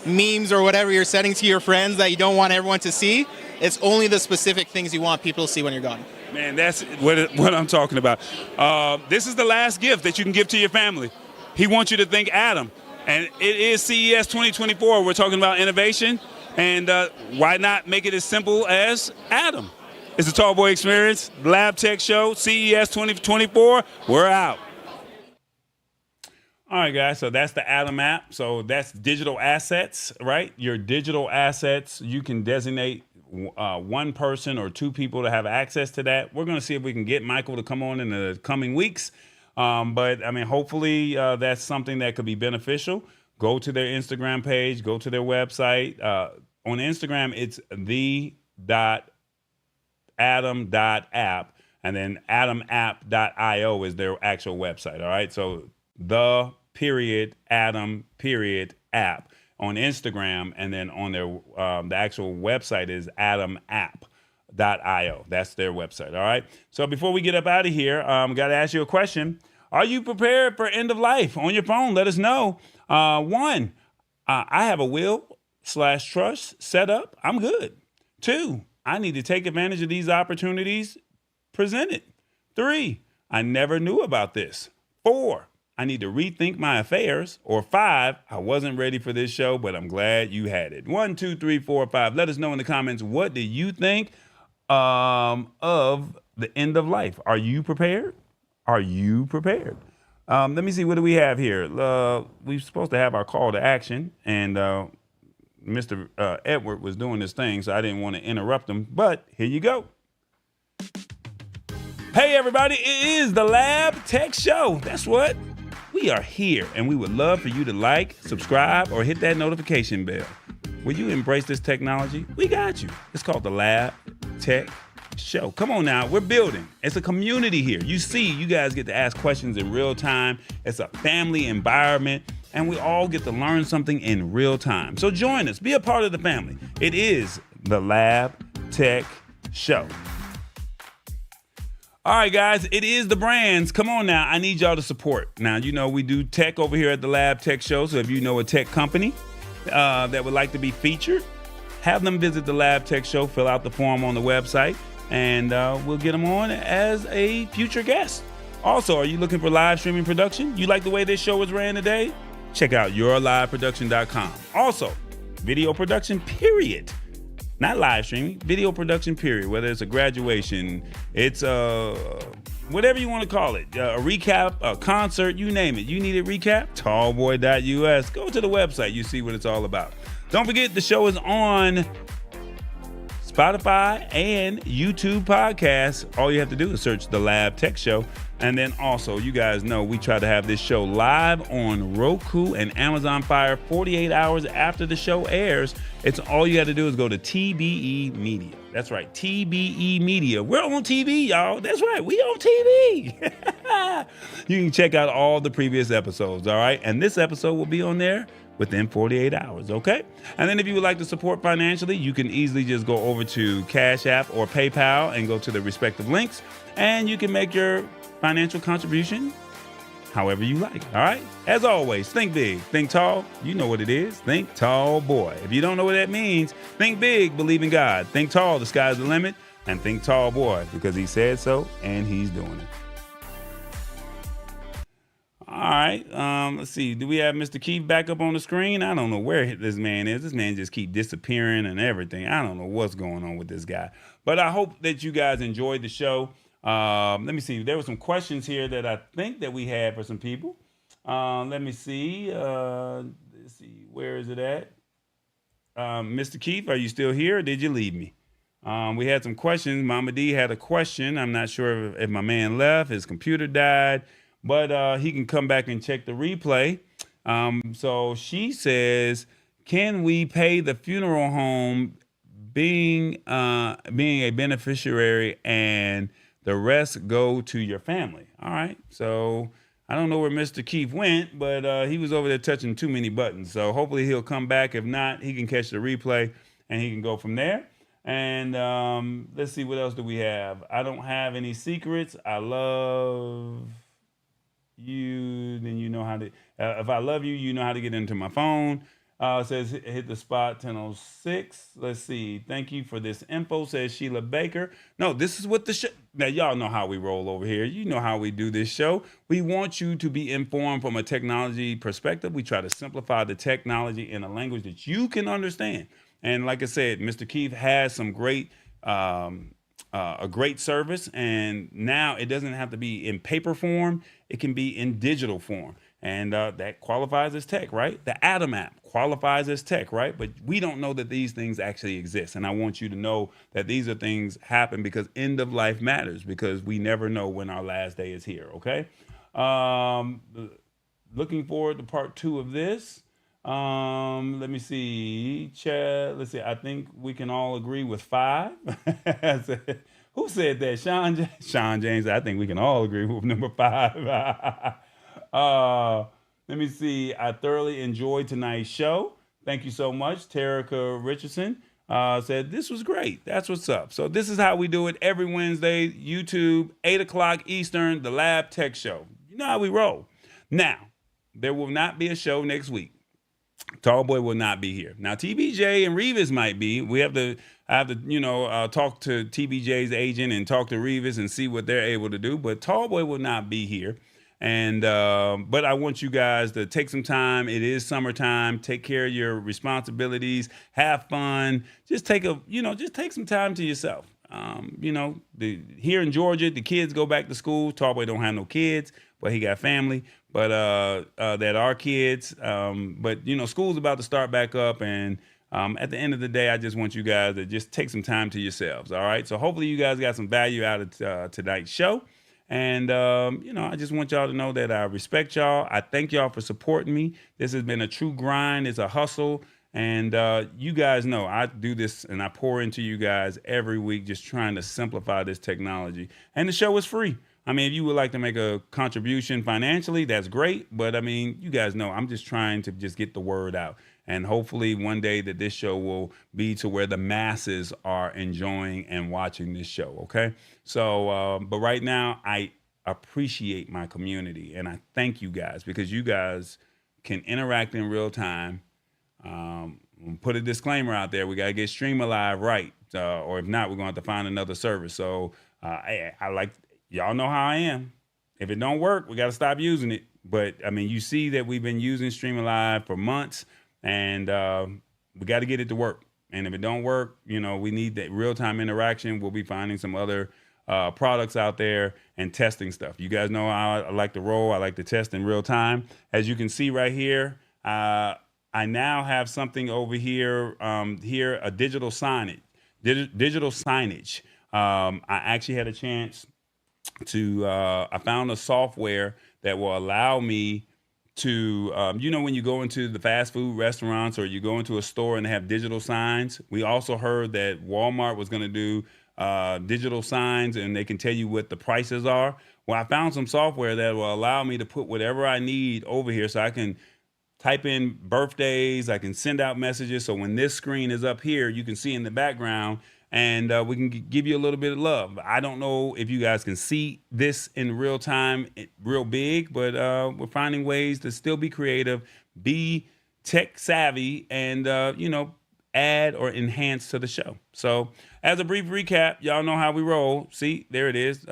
memes or whatever you're sending to your friends that you don't want everyone to see. It's only the specific things you want people to see when you're gone. Man, that's what I'm talking about. This is the last gift that you can give to your family. He wants you to think Atom. And it is CES 2024. We're talking about innovation. And why not make it as simple as Atom? It's the Tallboy Experience, Lab Tech Show, CES 2024. We're out. All right, guys, so that's the Atom app. So that's digital assets, right? Your digital assets, you can designate one person or two people to have access to that. We're going to see if we can get Michael to come on in the coming weeks. But, I mean, hopefully that's something that could be beneficial. Go to their Instagram page. Go to their website. On Instagram, it's the.atom.app. And then atomapp.io is their actual website. All right. So Adam.app on Instagram. And then on their the actual website is atomapp.io. That's their website. All right. So before we get up out of here, got to ask you a question. Are you prepared for end of life? On your phone, let us know. One, I have a will/trust set up. I'm good. Two, I need to take advantage of these opportunities presented. Three, I never knew about this. Four, I need to rethink my affairs. Or five, I wasn't ready for this show, but I'm glad you had it. 1, 2, 3, 4, 5. Let us know in the comments, what do you think of the end of life? Are you prepared? Are you prepared? Let me see, what do we have here? We're supposed to have our call to action, and Mr. Edward was doing this thing, so I didn't want to interrupt him, but here you go. Hey, everybody, it is the Lab Tech Show. That's what. We are here, and we would love for you to like, subscribe, or hit that notification bell. Will you embrace this technology? We got you. It's called the Lab Tech Show. Come on now, we're building. It's a community here. You see, you guys get to ask questions in real time. It's a family environment, and we all get to learn something in real time. So join us, be a part of the family. It is the Lab Tech Show. All right, guys, it is the brands. Come on now, I need y'all to support. Now, you know, we do tech over here at the Lab Tech Show, so if you know a tech company that would like to be featured, have them visit the Lab Tech Show, fill out the form on the website, and we'll get them on as a future guest. Also, are you looking for live streaming production? You like the way this show is ran today? Check out yourliveproduction.com. Also, video production, period. Not live streaming, video production, period. Whether it's a graduation, it's whatever you want to call it, a recap, a concert, you name it. You need a recap? Tallboy.us. Go to the website. You see what it's all about. Don't forget, the show is on Spotify and YouTube podcasts. All you have to do is search the Lab Tech Show. And then also, you guys know we try to have this show live on Roku and Amazon Fire 48 hours after the show airs. It's all you got to do is go to TBE Media. That's right, TBE Media. We're on TV, y'all. That's right, we on TV. You can check out all the previous episodes, all right? And this episode will be on there within 48 hours, okay? And then if you would like to support financially, you can easily just go over to Cash App or PayPal and go to the respective links, and you can make your financial contribution however you like, all right? As always, think big, think tall. You know what it is. Think tall, boy. If you don't know what that means, think big, believe in God. Think tall, the sky's the limit. And think tall, boy, because he said so and he's doing it. All right, let's see. Do we have Mr. Keith back up on the screen? I don't know where this man is. This man just keep disappearing and everything. I don't know what's going on with this guy. But I hope that you guys enjoyed the show. Let me see. There were some questions here that I think that we had for some people. Let me see. Let's see. Where is it at? Mr. Keith, are you still here or did you leave me? We had some questions. Mama D had a question. I'm not sure if my man left. His computer died. But he can come back and check the replay. So she says, can we pay the funeral home being a beneficiary and the rest go to your family? All right. So I don't know where Mr. Keith went, but he was over there touching too many buttons. So hopefully he'll come back. If not, he can catch the replay and he can go from there. And let's see, what else do we have? I don't have any secrets. I love you, then you know how to, if I love you, you know how to get into my phone. It says hit the spot 10:06. Let's see. Thank you for this info, says Sheila Baker. No, this is what the show. Now, y'all know how we roll over here. You know how we do this show. We want you to be informed from a technology perspective. We try to simplify the technology in a language that you can understand. And like I said, Mr. Keith has some great a great service, and now it doesn't have to be in paper form. It can be in digital form, and that qualifies as tech, right? The Atom app qualifies as tech, right? But we don't know that these things actually exist, and I want you to know that these are things happen because end of life matters, because we never know when our last day is here, okay? Looking forward to part 2 of this. Let me see. Chad, let's see. I think we can all agree with 5. Who said that? Sean James. I think we can all agree with number 5. Let me see. I thoroughly enjoyed tonight's show. Thank you so much. Terica Richardson said, this was great. That's what's up. So this is how we do it every Wednesday. YouTube, 8 o'clock Eastern, the Lab Tech Show. You know how we roll. Now, there will not be a show next week. Tallboy will not be here. Now, TBJ and Revis might be. I have to, talk to TBJ's agent and talk to Revis and see what they're able to do. But Tallboy will not be here. And but I want you guys to take some time. It is summertime. Take care of your responsibilities. Have fun. Just take some time to yourself. Here in Georgia, the kids go back to school. Tallboy don't have no kids, but he got family. But that are kids. But school's about to start back up, and at the end of the day, I just want you guys to just take some time to yourselves. All right. So hopefully you guys got some value out of tonight's show. And, I just want y'all to know that I respect y'all. I thank y'all for supporting me. This has been a true grind. It's a hustle. And you guys know I do this and I pour into you guys every week, just trying to simplify this technology. And the show is free. I mean, if you would like to make a contribution financially, that's great. But, you guys know I'm just trying to just get the word out. And hopefully one day that this show will be to where the masses are enjoying and watching this show, okay? So, but right now, I appreciate my community, and I thank you guys because you guys can interact in real time. Put a disclaimer out there. We got to get Stream Alive right, or if not, we're going to have to find another service. So I like, y'all know how I am. If it don't work, we got to stop using it. But, you see that we've been using Stream Alive for months. And we got to get it to work. And if it don't work, we need that real-time interaction. We'll be finding some other products out there and testing stuff. You guys know how I like to roll. I like to test in real time. As you can see right here, I now have something over here, a digital signage. I actually had a chance to, I found a software that will allow me to, when you go into the fast food restaurants or you go into a store and they have digital signs. We also heard that Walmart was going to do digital signs and they can tell you what the prices are. Well, I found some software that will allow me to put whatever I need over here so I can type in birthdays. I can send out messages. So when this screen is up here, you can see in the background and we can give you a little bit of love. I don't know if you guys can see this in real time, real big, but we're finding ways to still be creative, be tech savvy, and, add or enhance to the show. So as a brief recap, y'all know how we roll. See, there it is.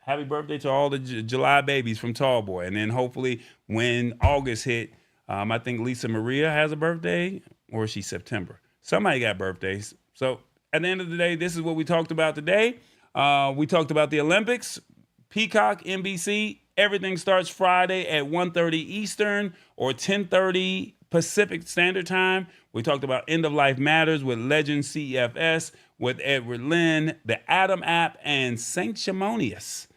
Happy birthday to all the July babies from Tallboy. And then hopefully when August hit, I think Lisa Maria has a birthday, or is she September? Somebody got birthdays. So at the end of the day, this is what we talked about today. We talked about the Olympics, Peacock, NBC. Everything starts Friday at 1:30 Eastern or 10:30 Pacific Standard Time. We talked about End of Life Matters with Legends CFS, with Edward Lynn, the Atom app, and Sanctimonious.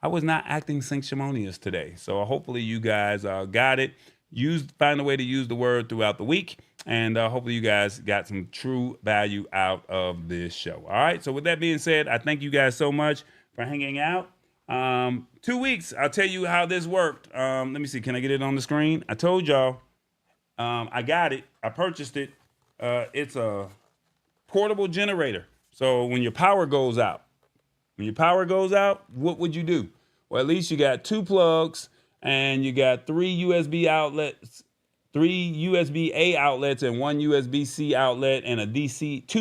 I was not acting sanctimonious today, so hopefully you guys got it. Find a way to use the word throughout the week, and hopefully you guys got some true value out of this show. All right, so with that being said, I thank you guys so much for hanging out. 2 weeks, I'll tell you how this worked. Let me see, can I get it on the screen? I told y'all, I got it. I purchased it. It's a portable generator. So when your power goes out, what would you do? Well, at least you got 2 plugs and you got 3 USB outlets, 3 USB-A outlets and 1 USB-C outlet and 2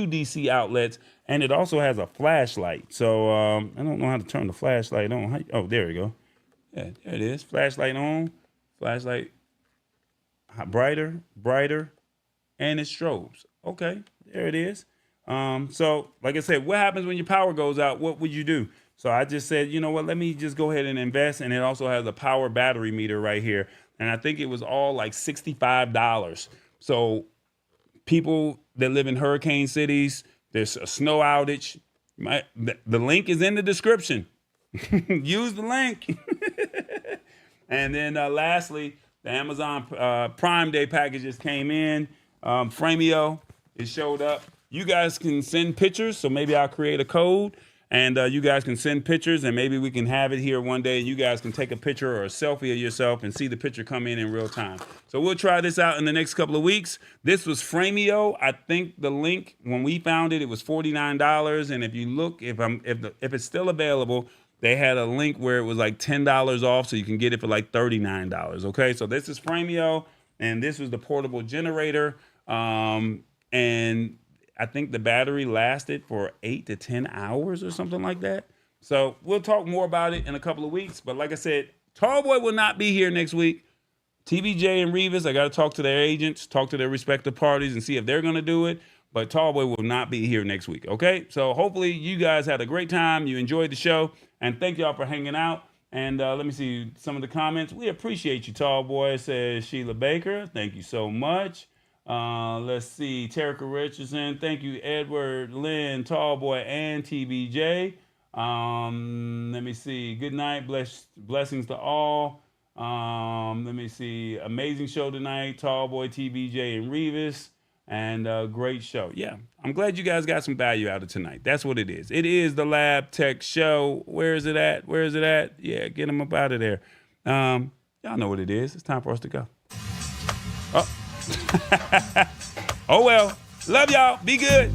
DC outlets. And it also has a flashlight. So I don't know how to turn the flashlight on. Oh, there we go. Yeah, there it is. Flashlight on. Flashlight brighter, and it strobes. Okay, there it is. So like I said, what happens when your power goes out? What would you do? So I just said, you know what, let me just go ahead and invest. And it also has a power battery meter right here. And I think it was all like $65. So people that live in hurricane cities, there's a snow outage. The link is in the description. Use the link. And then lastly, the Amazon Prime Day packages came in. Framio, it showed up. You guys can send pictures, so maybe I'll create a code. And you guys can send pictures, and maybe we can have it here one day, and you guys can take a picture or a selfie of yourself and see the picture come in real time. So we'll try this out in the next couple of weeks. This was Frameo. I think the link, when we found it, it was $49. And if you look, if it's still available, they had a link where it was like $10 off, so you can get it for like $39. Okay, so this is Frameo, and this was the portable generator. And I think the battery lasted for 8 to 10 hours or something like that. So we'll talk more about it in a couple of weeks. But like I said, Tallboy will not be here next week. TBJ and Revis, I got to talk to their agents, talk to their respective parties, and see if they're going to do it. But Tallboy will not be here next week, okay? So hopefully you guys had a great time. You enjoyed the show. And thank y'all for hanging out. And let me see some of the comments. We appreciate you, Tallboy, says Sheila Baker. Thank you so much. Let's see. Terica Richardson. Thank you, Edward Lynn, Tallboy, and TBJ. Let me see. Good night. Blessings to all. Let me see. Amazing show tonight. Tallboy, TBJ, and Revis. And great show. Yeah, I'm glad you guys got some value out of tonight. That's what it is. It is the Lab Tech Show. Where is it at? Where is it at? Yeah, get them up out of there. Y'all know what it is. It's time for us to go. Oh. Oh, well. Love y'all. Be good.